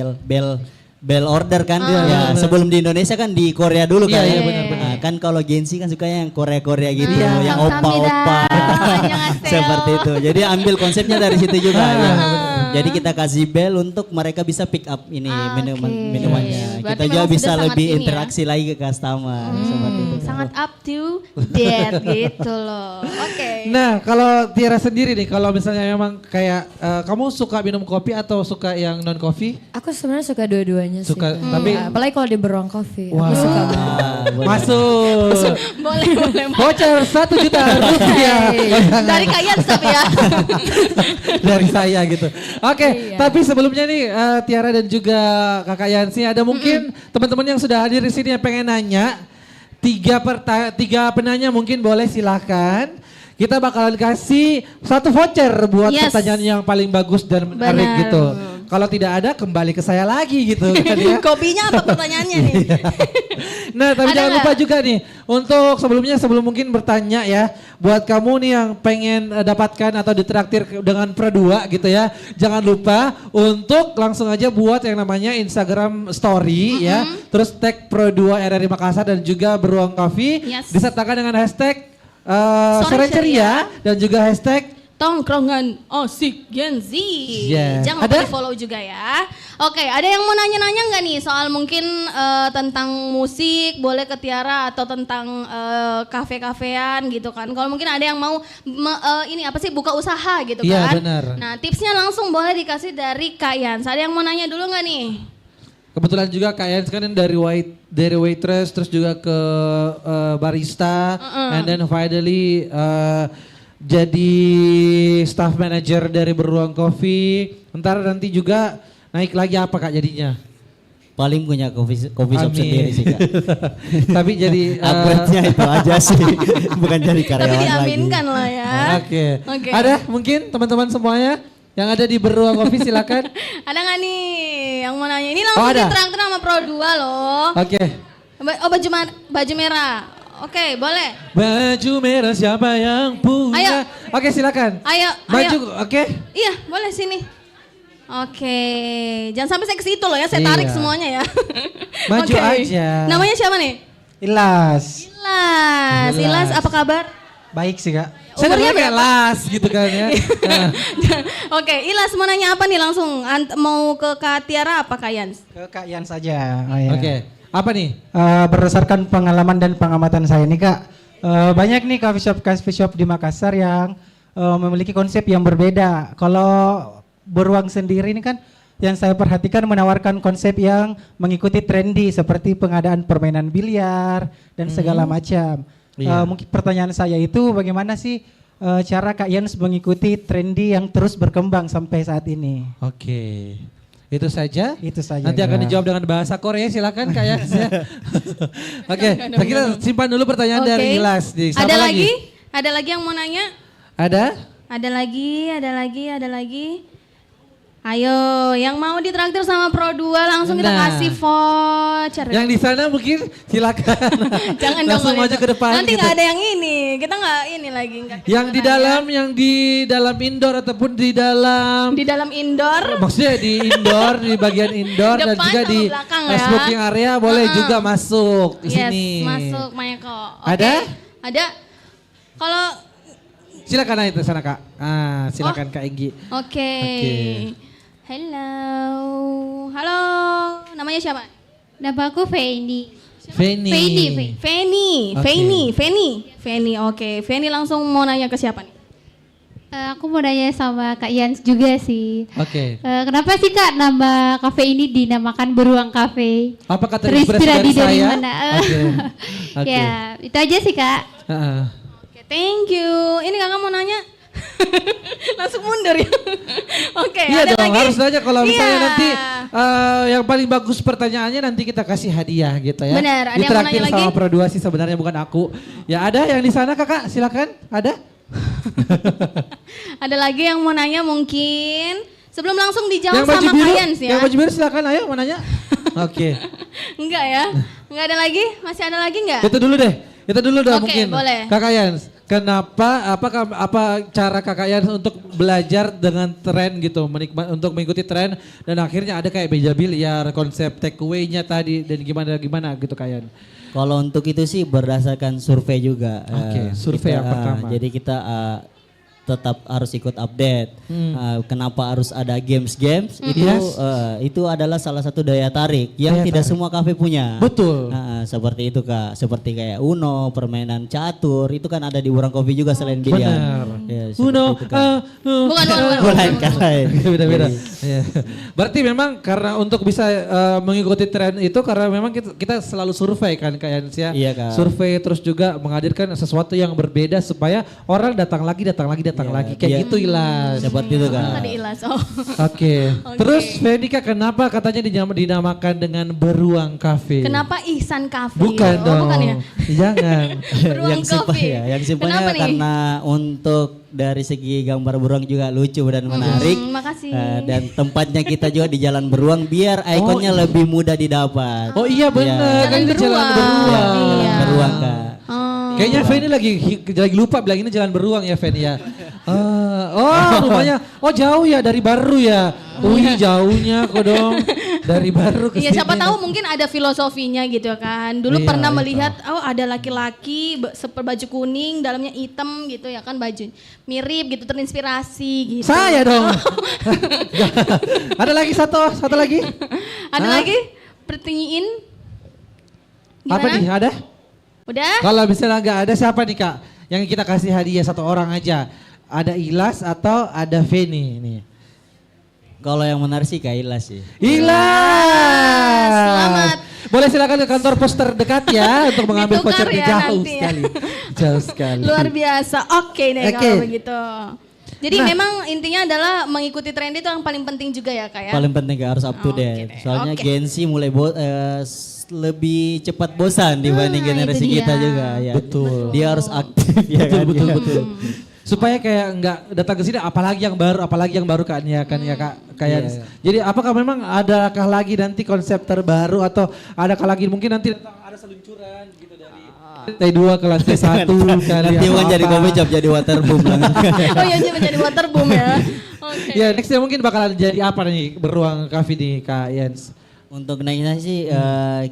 bell order kan. Ya, sebelum di Indonesia kan di Korea dulu kan. Iya, iya, benar-benar. Nah, Kan kalau Gensi kan sukanya yang Korea-Korea gitu, Nah, yang kamsahamnida. opa-opa. Annyeonghaseyo. Seperti itu. Jadi ambil konsepnya dari situ juga. Ya. Jadi kita kasih bell untuk mereka bisa pick up ini minumannya. Berarti Kita juga memang bisa sudah sangat lebih ini ya. interaksi lagi ke customer. Seperti itu. Sangat up to date gitu loh. Oke. Nah, kalau Tiara sendiri nih, kalau misalnya memang kayak kamu suka minum kopi atau suka yang non kopi? Aku sebenarnya suka dua-duanya sih. Suka, tapi Apalagi kalau di beruang coffee. Wah. Aku suka banget. Masuk. Boleh. Voucher 1 juta rupiah. Dari kalian tapi ya. Dari saya gitu. Oke, Iya. tapi sebelumnya nih Tiara dan juga Kakak Yansi, ada mungkin teman-teman yang sudah hadir di sini yang pengen nanya. Tiga penanya mungkin boleh silahkan. Kita bakalan kasih 1 voucher buat Yes. pertanyaan yang paling bagus dan menarik Benar. gitu. Kalau tidak ada kembali ke saya lagi gitu kan ya. Kopinya apa pertanyaannya nih? Nah, tapi Ada jangan nggak? lupa juga nih untuk sebelum mungkin bertanya ya, buat kamu nih yang pengen dapatkan atau ditraktir dengan Pro2 gitu ya, jangan lupa untuk langsung aja buat yang namanya Instagram Story ya, terus tag Pro2 RRI Makassar dan juga Beruang Coffee, Yes. disertakan dengan hashtag Sore Sore Ceria dan juga hashtag Tongkrongan Asik Gen Z. Yeah. Jangan lupa Ada? di follow juga ya. Oke, ada yang mau nanya-nanya nggak nih soal mungkin tentang musik, boleh ke Tiara atau tentang kafe-kafean gitu kan. Kalau mungkin ada yang mau ini apa sih buka usaha gitu Iya, kan. benar. Nah, tipsnya langsung boleh dikasih dari Kak Yans. Ada yang mau nanya dulu nggak nih? kebetulan juga Kak Yans kan dari waitress terus juga ke barista and then finally jadi staff manager dari Beruang Coffee. Ntar nanti juga naik lagi apa Kak jadinya? Paling punya coffee shop Amin. sendiri sih Kak. Tapi jadi Upgrade-nya itu aja sih, bukan jadi Tapi karyawan lagi. diaminkan lah ya. Oke. Oke. Ada mungkin teman-teman semuanya yang ada di Beruang Coffee silakan. Ada nggak nih yang mau nanya? Ini langsung ada. diterang sama Pro2 loh. Oke. Oh baju merah. Oke, boleh. Baju merah siapa yang punya? Ayo. Oke silakan. Ayo, Baju ayo. oke. Iya, boleh sini. Oke, jangan sampai saya ke situ loh ya, saya tarik Iya. semuanya ya. Maju Oke. aja. Namanya siapa nih? Ilas. Ilas. Ilas, apa kabar? Baik sih kak. Saya Umurnya namanya kayak berapa? Las gitu kan ya. Nah, Oke, Ilas mau nanya apa nih langsung? Mau ke Kak Tiara apa Kak Yans? Ke Kak Yan saja. Oh, ya. Oke. Apa nih? Berdasarkan pengalaman dan pengamatan saya nih kak, banyak nih coffee shop di Makassar yang memiliki konsep yang berbeda. Kalau Beruang sendiri ini kan yang saya perhatikan menawarkan konsep yang mengikuti trendy seperti pengadaan permainan biliar dan segala macam. Iya. Mungkin pertanyaan saya itu bagaimana sih cara Kak Yans mengikuti trendy yang terus berkembang sampai saat ini? Oke. Itu saja. Itu saja, Nanti akan Kak. dijawab dengan bahasa Korea silakan Kak Yans ya. Oke, nah, kita simpan dulu pertanyaan Oke. dari Ilas. Siapa Ada lagi? Ada lagi yang mau nanya? Ada? Ada lagi. Ayo, yang mau ditraktir sama Pro2 langsung kita Nah. kasih voucher. Yang di sana mungkin silakan. Jangan dong. Langsung kalau aja itu. ke depan. Nanti gitu. nggak ada yang ini. Kita nggak ini lagi. nggak Yang di kedengeran dalam, yang di dalam indoor ataupun di dalam, ya. Di dalam indoor. maksudnya di indoor, di bagian indoor dan Depan juga sama di belakang ya. smoking area boleh juga masuk ke Yes, sini. masuk Maeko. Oke. Ada? Ada. Kalau Silakan naik ke sana Kak. Silakan Kak Enggi. oke. Oke. Halo, namanya siapa? Nama aku Feni. Feni. Feni. Oke, Feni langsung mau nanya ke siapa nih? Aku mau nanya sama Kak Yans juga sih. Oke. Kenapa sih Kak nama kafe ini dinamakan Beruang Cafe? Apakah terinspirasi dari Terinspirasi dari saya? mana? Oke. Oke. Ya, itu aja sih Kak. Heeh. Oke, thank you. Ini kakak mau nanya? Langsung mundur ya. Oke, Iya ada dong, lagi? harus nanya kalau misalnya Iya. nanti yang paling bagus pertanyaannya nanti kita kasih hadiah gitu ya. Benar, ada yang mau Ditraktir nanya sama lagi? Pro2 sih sebenarnya bukan aku. Ya ada yang di sana Kakak, silakan. Ada? Ada lagi yang mau nanya mungkin? Sebelum langsung dijawab yang baju sama biru, Kayans ya. yang baju biru silakan ayo mau nanya. Oke. Enggak ya? Enggak ada lagi? Masih ada lagi enggak? Itu dulu deh. Itu dulu dah Oke, mungkin. boleh. Kakak Yans, kenapa apa cara Kakak Yans untuk belajar dengan tren gitu, untuk mengikuti tren dan akhirnya ada kayak meja biliar, konsep take away-nya tadi dan gimana gitu Kak Yans. Kalau untuk itu sih berdasarkan survei juga. Oke, survei yang pertama. Jadi kita tetap harus ikut update. Kenapa harus ada games-games? Itu adalah salah satu daya tarik yang Daya tidak tarik. semua kafe punya. Betul. Seperti itu Kak, seperti kayak Uno, permainan catur, itu kan ada di Burang Coffee juga selain biliar. Benar. Ya, seperti Uno, itu, Kak. Bukan. Lain kan lain. Beda-beda. Iya. Berarti memang karena untuk bisa mengikuti tren itu karena memang kita selalu survei kan kayak ya. Iya, Kak. Survei terus juga menghadirkan sesuatu yang berbeda supaya orang datang lagi kayak Iya. gitu Ilas. Seperti itu Kak. Tadi Ilas. Oh. Oke. Terus Fedika kenapa katanya dinamakan dengan Beruang Cafe? Kenapa Ihsan Cafe? Bukan Oh, dong. bukan ya? Jangan. Beruang yang simpel Coffee. ya, yang simpelnya Kenapa nih? karena untuk dari segi gambar beruang juga lucu dan menarik. Makasih. Dan tempatnya kita juga di Jalan Beruang biar ikonnya lebih mudah didapat. Oh iya benar, Jalan kan itu Jalan Beruang. Beruang. Iya. Beruang Kak. Oh. Kayaknya Feni lagi lupa bilang ini Jalan Beruang ya Feni ya. Rumahnya, jauh ya dari Baru ya. Jauhnya kok dong. Dari Baru ke Iya, sini. siapa tahu mungkin ada filosofinya gitu kan. Dulu Iya, pernah itu. melihat ada laki-laki baju kuning, dalamnya hitam gitu ya kan, baju mirip gitu, terinspirasi gitu. Saya dong. Ada lagi satu lagi? Ada Hah? lagi? Pertanyain? Apa nih? Ada? Udah? Kalau misalnya nggak ada siapa nih Kak? Yang kita kasih hadiah satu orang aja. Ada Ilas atau ada Feni nih? Kalau yang menarik sih Kak Ilas sih. Ilas. Selamat. Boleh silakan ke kantor pos terdekat ya untuk mengambil Ditukar vouchernya ya jauh nanti ya. sekali. Jauh sekali. Luar biasa. Oke deh Oke. kalau begitu. Jadi Nah. memang intinya adalah mengikuti tren itu yang paling penting juga ya Kak ya. Paling penting Kak harus up to Oke date. deh, Soalnya oke. Gen Z mulai lebih cepat bosan dibanding itu generasi dia. kita juga ya. Betul. Dia harus aktif ya kan. Betul. Supaya kayak nggak datang ke sini apalagi yang baru kan ya kan ya Kak. Kayak jadi apakah memang adakah lagi nanti konsep terbaru atau adakah lagi mungkin nanti ada seluncuran gitu dari lantai 2 ke lantai 1 kali Nanti atau bukan jadi apa. coffee shop jadi waterboom lah. Oh iya dia menjadi waterboom ya. Oke. Ya nextnya mungkin bakalan jadi apa nih Beruang Cafe nih Kak Jens? Untuk nextnya sih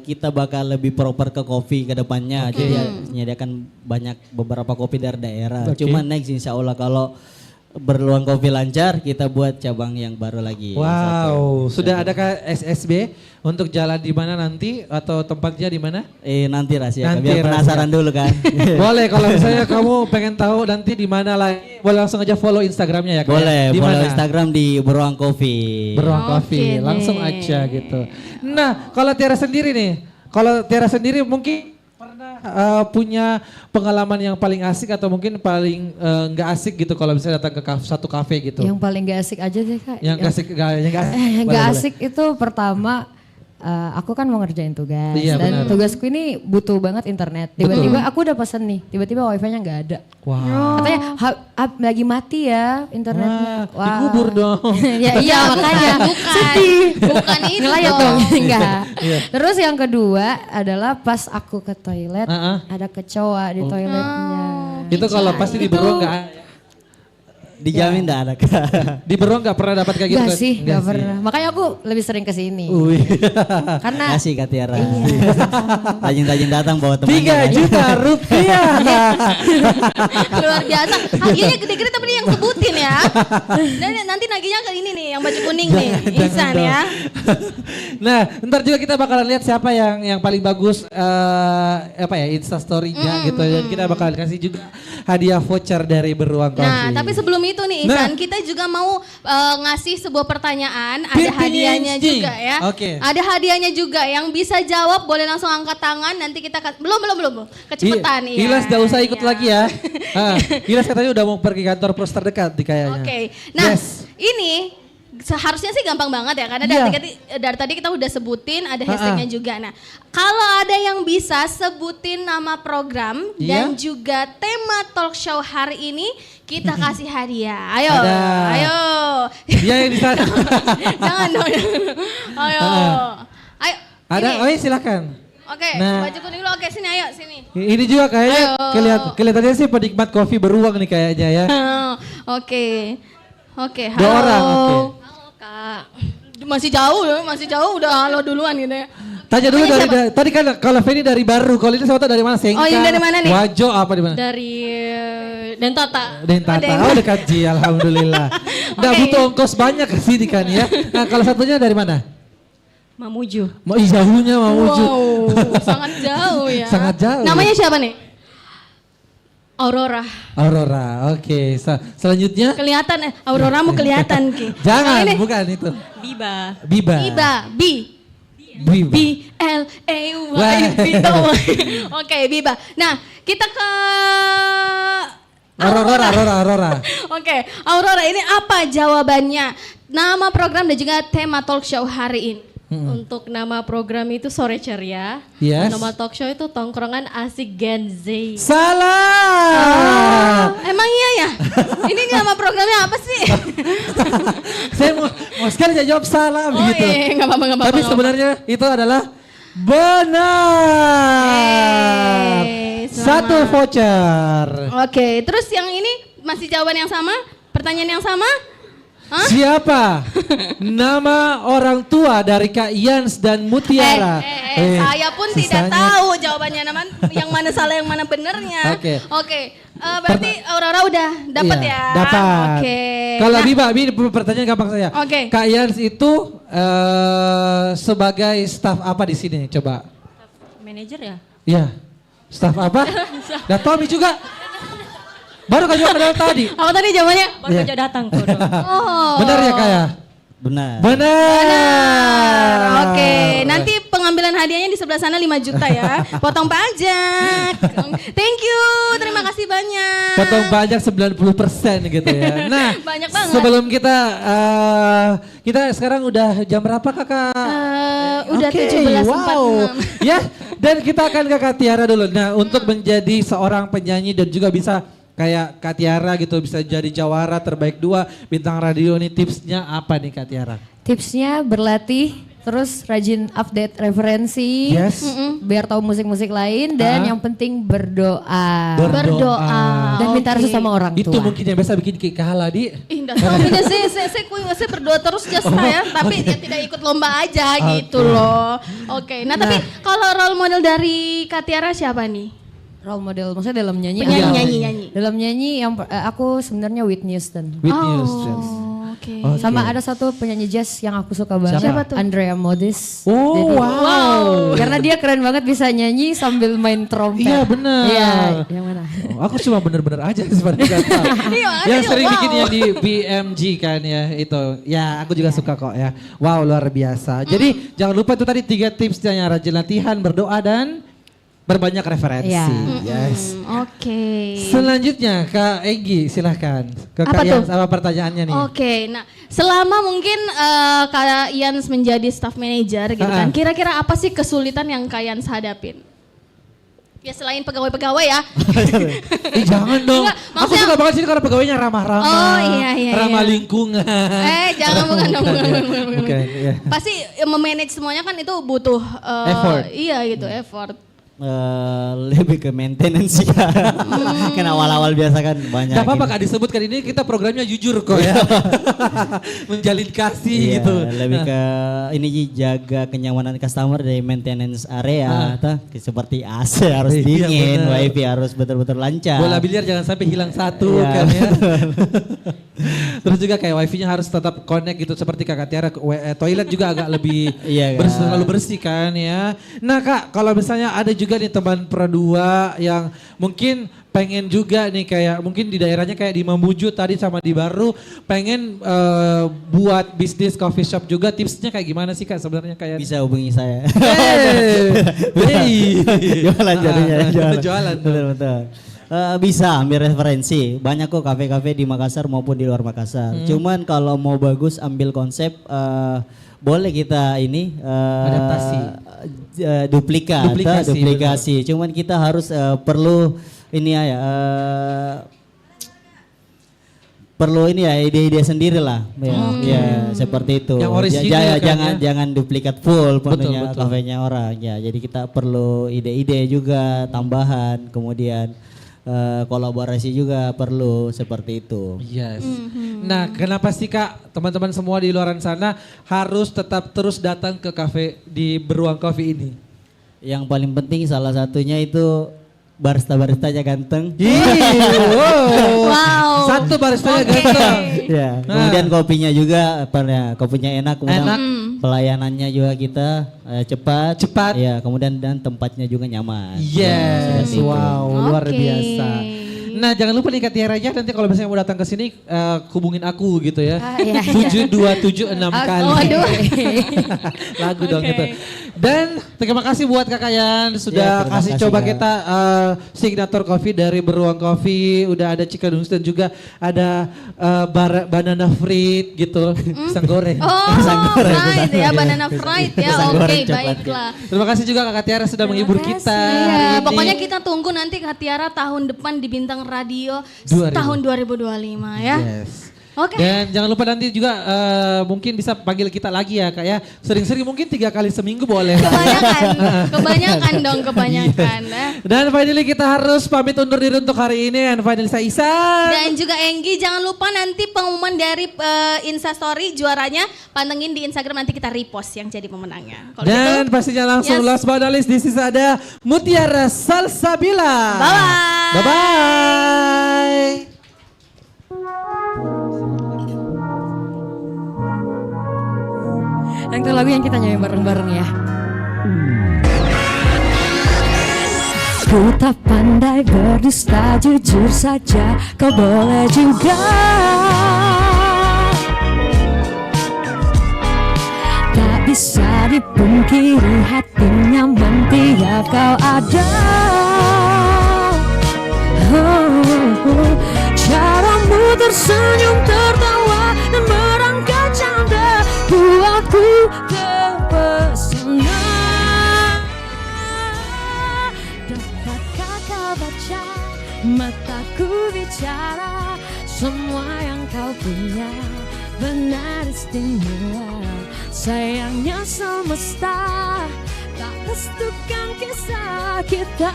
kita bakal lebih proper ke kopi ke depannya. Jadi ya, menyediakan banyak beberapa kopi dari daerah. Oke. Cuma next insya Allah kalau Beruang Kopi lancar kita buat cabang yang baru lagi. Wow, sudah adakah SSB untuk jalan di mana nanti atau tempatnya di mana? Nanti rahasia, Nanti biar penasaran dulu kan. Boleh kalau misalnya kamu pengen tahu nanti di mana lagi, boleh langsung aja follow Instagramnya ya Kak? Boleh, Di follow mana? Instagram di Beruang Coffee. Beruang Oke Coffee, deh. langsung aja gitu. Nah, kalau Tiara sendiri nih, mungkin pernah punya pengalaman yang paling asik atau mungkin paling nggak asik gitu kalau misalnya datang ke satu kafe gitu. Yang paling gak asik aja deh Kak. Yang nggak asik, yang nggak asik. Yang Boleh, gak boleh. asik itu pertama aku kan mau ngerjain tugas Iya, dan benar. tugasku ini butuh banget internet. Tiba-tiba aku udah pesen nih, tiba-tiba wifi-nya nggak ada. Wow. Katanya lagi mati ya internetnya. Wah, dikubur dong. ya iya makanya sedih. Bukan itu Ngelayat dong. dong, enggak. Iya. Terus yang kedua adalah pas aku ke toilet ada kecoa di toiletnya. Itu kalau pasti di Beruang nggak ada. Dijamin enggak ada Kak. Di Beruang nggak pernah dapat kayak gitu Enggak kan? sih, Nggak enggak pernah. Makanya aku lebih sering ke sini. Wih. Karena Kasih Kak Tiara. Iya. Rajin-rajin datang bawa temannya. 3 juta rupiah. Luar biasa. Hadiahnya gede-gede tapi dia yang sebutin ya. Dan nanti nagihnya ke ini nih yang baju kuning nih. Ihsan ya. Nah, ntar juga kita bakalan lihat siapa yang paling bagus Insta story-nya gitu. Dan kita bakalan kasih juga hadiah voucher dari Beruang Coffee. Nah, tapi sebelum itu nih Ihsan, kita juga mau ngasih sebuah pertanyaan, ada hadiahnya juga ya. Oke. Ada hadiahnya juga yang bisa jawab boleh langsung angkat tangan nanti kita belum. Kecepatan ya. Ilas gak usah ikut lagi ya. Ilas katanya udah mau pergi kantor pos terdekat di kayaknya. Oke. Nah, Yes. ini seharusnya sih gampang banget ya karena Iya. dari tadi kita udah sebutin ada hashtagnya juga. Nah, kalau ada yang bisa sebutin nama program Iya. dan juga tema talk show hari ini kita kasih hadiah. Ayo, Ada. ayo. Dia yang di sana. Jangan dong. Ayo. Ayo. Ada, ini. oh iya silakan. Oke, Nah. baju kuning dulu. Oke, sini ayo, sini. Ini juga kayaknya Ayo. kelihatannya sih penikmat kopi Beruang nih kayaknya ya. Oke. Oke, halo. 2 orang, oke. Halo, Kak. Masih jauh udah halo duluan gitu ya. Tanya dulu Namanya dari, siapa? tadi kan kalau Feni dari baru, kalau ini sama dari mana? Sengka, Oh, ini dari mana nih? Wajo apa di mana? Dari Dentata. Dentata. Oh dekat Ji, alhamdulillah. Nggak Oke. butuh ongkos banyak ke sini kan ya. Nah kalau satunya dari mana? Mamuju. Mau jauhnya mau wujud. Wow, sangat jauh ya. Sangat jauh. Namanya siapa nih? Aurora. Aurora, oke. Selanjutnya? Kelihatan Aurora mau kelihatan Ki. Jangan, Yang ini, bukan itu. Biba. Biba. Biba, Biba. B L A Y Wah. Bito. Oke, Biba. Nah, kita ke Aurora. Oke, Aurora ini apa jawabannya? Nama program dan juga tema talk show hari ini. Untuk nama program itu Sore Ceria. Yes. Nama talk show itu Tongkrongan Asik Gen Z. Salah. Emang iya ya? Ini nama programnya apa sih? Saya mau sekali jawab salah Oh begitu. iya, nggak apa-apa, nggak apa-apa. Tapi sebenarnya itu adalah benar. Selamat. 1 voucher. Oke, terus yang ini masih jawaban yang sama? Pertanyaan yang sama? Hah? Siapa nama orang tua dari Kak Yans dan Mutiara? Saya pun tidak sisanya- tahu jawabannya yang mana salah yang mana benernya. Oke. Berarti Aurora udah dapat Iya, ya. Dapat. Oke. Kalau Nah, Biba, pertanyaan gampang saya. Oke. Kak Yans itu sebagai staf apa di sini? Coba. Manajer ya? Iya. Staf apa? Dan Tommy juga. Baru kau jawab dari tadi. apa tadi jawabannya? Baru aja datang kok. Oh. Benar ya Kak ya? Benar. Benar. Oke, nanti pengambilan hadiahnya di sebelah sana 5 juta ya. Potong pajak. Thank you, terima kasih banyak. Potong pajak 90% gitu ya. Nah, Banyak banget. sebelum kita sekarang udah jam berapa Kakak? Udah Oke, 17.46. Ya, dan kita akan ke Kak Tiara dulu. Nah, untuk menjadi seorang penyanyi dan juga bisa kayak Kak Tiara gitu, bisa jadi jawara terbaik 2 bintang radio ini, tipsnya apa nih Kak Tiara? Tipsnya berlatih, terus rajin update referensi, Yes. biar tahu musik-musik lain, dan yang penting berdoa. Berdoa. Dan minta restu sama orang Itu tua. mungkin yang biasa bikin kalah di. Ih, enggak tahu beda saya berdoa terus just ya, tapi dia tidak ikut lomba aja gitu loh. Oke, nah tapi kalau role model dari Kak Tiara siapa nih? Role model, maksudnya dalam nyanyi. Penyanyi-nyanyi. Dalam nyanyi yang aku sebenarnya Whitney Houston. Whitney Houston. Oke. Sama ada satu penyanyi jazz yang aku suka banget. Siapa tuh? Andrea Modis. Oh, Jadi- wow. Karena dia keren banget bisa nyanyi sambil main trompet. Iya, benar. Iya, yang mana? Oh, aku cuma bener-bener aja sebenarnya nggak tahu. Iya, Yang makanya sering wow. bikin yang di BMG kan ya itu. Ya aku juga suka kok ya. Wow luar biasa. Jadi jangan lupa itu tadi 3 tipsnya, yang rajin latihan, berdoa dan berbanyak referensi. Iya. Yes. Oke. Selanjutnya Kak Egi silahkan. Ke Apa Kak tuh? Yans, apa pertanyaannya nih? Oke, nah selama mungkin Kak Yans menjadi staff manager gitu kan, kira-kira apa sih kesulitan yang Kak Yans hadapin? Ya selain pegawai-pegawai ya. Jangan dong. Enggak, Aku maksudnya- suka banget sini karena pegawainya ramah-ramah. Oh, iya. Ramah lingkungan. Jangan bukan dong. Bukan, iya. Pasti memanage semuanya kan itu butuh Effort. Iya gitu, effort. Lebih ke maintenance sih Kak. Kan awal-awal biasa kan banyak. Gak apa-apa ini. Kak disebutkan, ini kita programnya jujur kok ya. Menjalin kasih Iya, gitu. lebih ke ini Ji, jaga kenyamanan customer dari maintenance area, seperti AC harus Iya, dingin, benar. wifi harus betul-betul lancar. Bola biliar jangan sampai hilang satu Iya, kan ya. Terus juga kayak wifi-nya harus tetap connect gitu seperti Kakak Tiara, toilet juga agak lebih Iya, Kak. selalu bersih kan ya. Nah Kak, kalau misalnya ada juga nih teman Pro2 yang mungkin pengen juga nih kayak mungkin di daerahnya kayak di Mamuju tadi sama di Baru pengen buat bisnis coffee shop juga, tipsnya kayak gimana sih Kak sebenarnya kayak? Bisa hubungi saya. Jualan jadinya. Jualan. Betul-betul. Bisa ambil referensi. Banyak kok kafe-kafe di Makassar maupun di luar Makassar. Cuman kalau mau bagus ambil konsep boleh kita ini Adaptasi. duplikasi. Cuman kita harus perlu ini ya perlu ini ya ide-ide sendiri lah ya seperti itu. Yang original kan jangan ya? jangan duplikat full penuhnya betul. kafenya orang ya. Jadi kita perlu ide-ide juga tambahan, kemudian kolaborasi juga perlu seperti itu. Yes. Nah, kenapa sih Kak, teman-teman semua di luar sana harus tetap terus datang ke kafe di Beruang Coffee ini? Yang paling penting salah satunya itu barista-baristanya ganteng. Wow. Satu baristanya ganteng. Ya, kemudian kopinya juga kopinya enak, kemudian pelayanannya juga kita cepat. Ya, kemudian dan tempatnya juga nyaman. Yes, Seperti itu. wow, luar Oke. biasa. Nah, jangan lupa nih Kak Tiaranya, nanti kalau misalnya mau datang ke sini hubungin aku gitu ya. 7276 kali. Waduh. Lagu dong itu. Dan terima kasih buat Kakak Yan sudah terima kasih kasih, coba Kak. kita signature coffee dari Beruang Coffee. Udah ada chicken wings dan juga ada banana fried gitu. Pisang goreng. Oh, fried ya, banana fried ya. Pisang Oke, goreng coklat. baiklah. Terima kasih juga Kakak Tiara sudah menghibur kita. Iya, hari ini. pokoknya kita tunggu nanti Kak Tiara tahun depan di Bintang Radio 2000. tahun 2025 ya. Yes. Oke. Dan jangan lupa nanti juga mungkin bisa panggil kita lagi ya Kak ya. Sering-sering mungkin 3 kali seminggu boleh. Kebanyakan dong, kebanyakan. Dan finally kita harus pamit undur diri untuk hari ini. Dan finally saya Isan. Dan juga Enggi, jangan lupa nanti pengumuman dari Instastory juaranya pantengin di Instagram, nanti kita repost yang jadi pemenangnya. Kalau Dan gitu, pastinya langsung yes. last but not least di sisi ada Mutiara Salsabila. Bye-bye. Bye-bye. Yang itu lagu yang kita nyanyi bareng-bareng ya. Ku tak pandai berdusta, jujur saja kau boleh juga. Tak bisa dipungkiri hati nyaman tiap kau ada. Caramu tersenyum, tertawa dan merangkai canda buatku terpesona. Dapatkah kau baca mataku bicara, semua yang kau punya benar istimewa. Sayangnya semesta tak restukan kisah kita,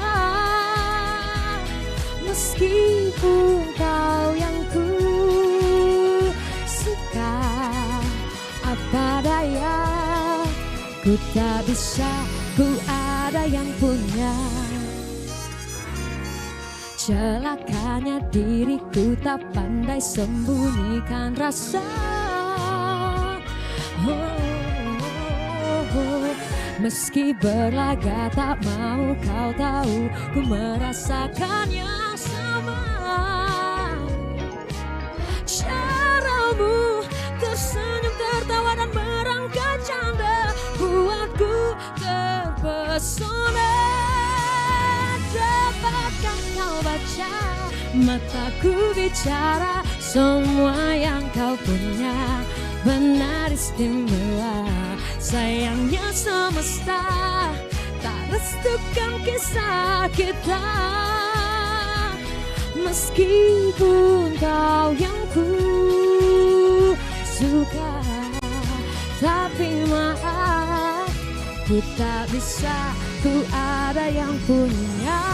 meskipun kau yang ku suka. Apa daya, ku tak bisa, ku ada yang punya. Celakanya diriku tak pandai sembunyikan rasa. Meski berlaga tak mau kau tahu, ku merasakan yang sama. Caramu tersenyum, tertawa dan merangkai canda buatku terpesona. Dapatkah kau baca mataku bicara, semua yang kau punya benar istimewa. Sayangnya semesta tak restukan kisah kita, meskipun kau yang ku suka. Tapi maaf, ku tak bisa, ku ada yang punya.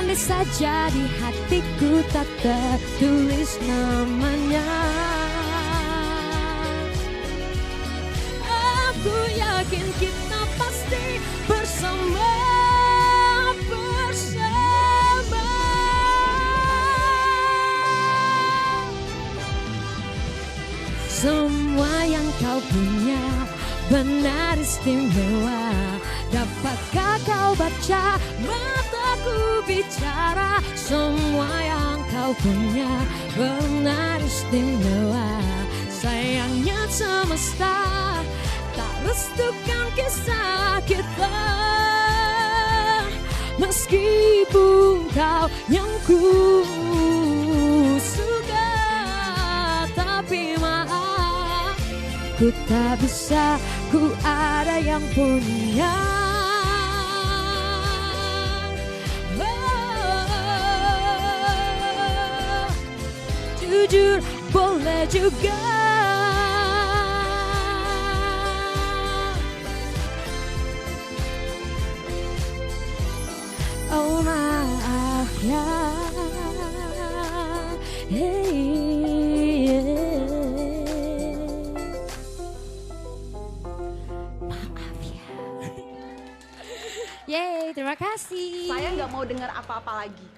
Andai saja di hatiku tak tertulis namanya, aku yakin kita pasti bersama. Semua yang kau punya benar istimewa. Dapatkah kau baca mataku bicara, semua yang kau punya benar istimewa. Sayangnya semesta tak restukan kisah kita, meskipun kau yang ku suka. Tapi maaf, ku tak bisa, ku ada yang punya. Jujur boleh juga. ya. Maaf ya. Yeay, terima kasih. Saya nggak mau dengar apa-apa lagi.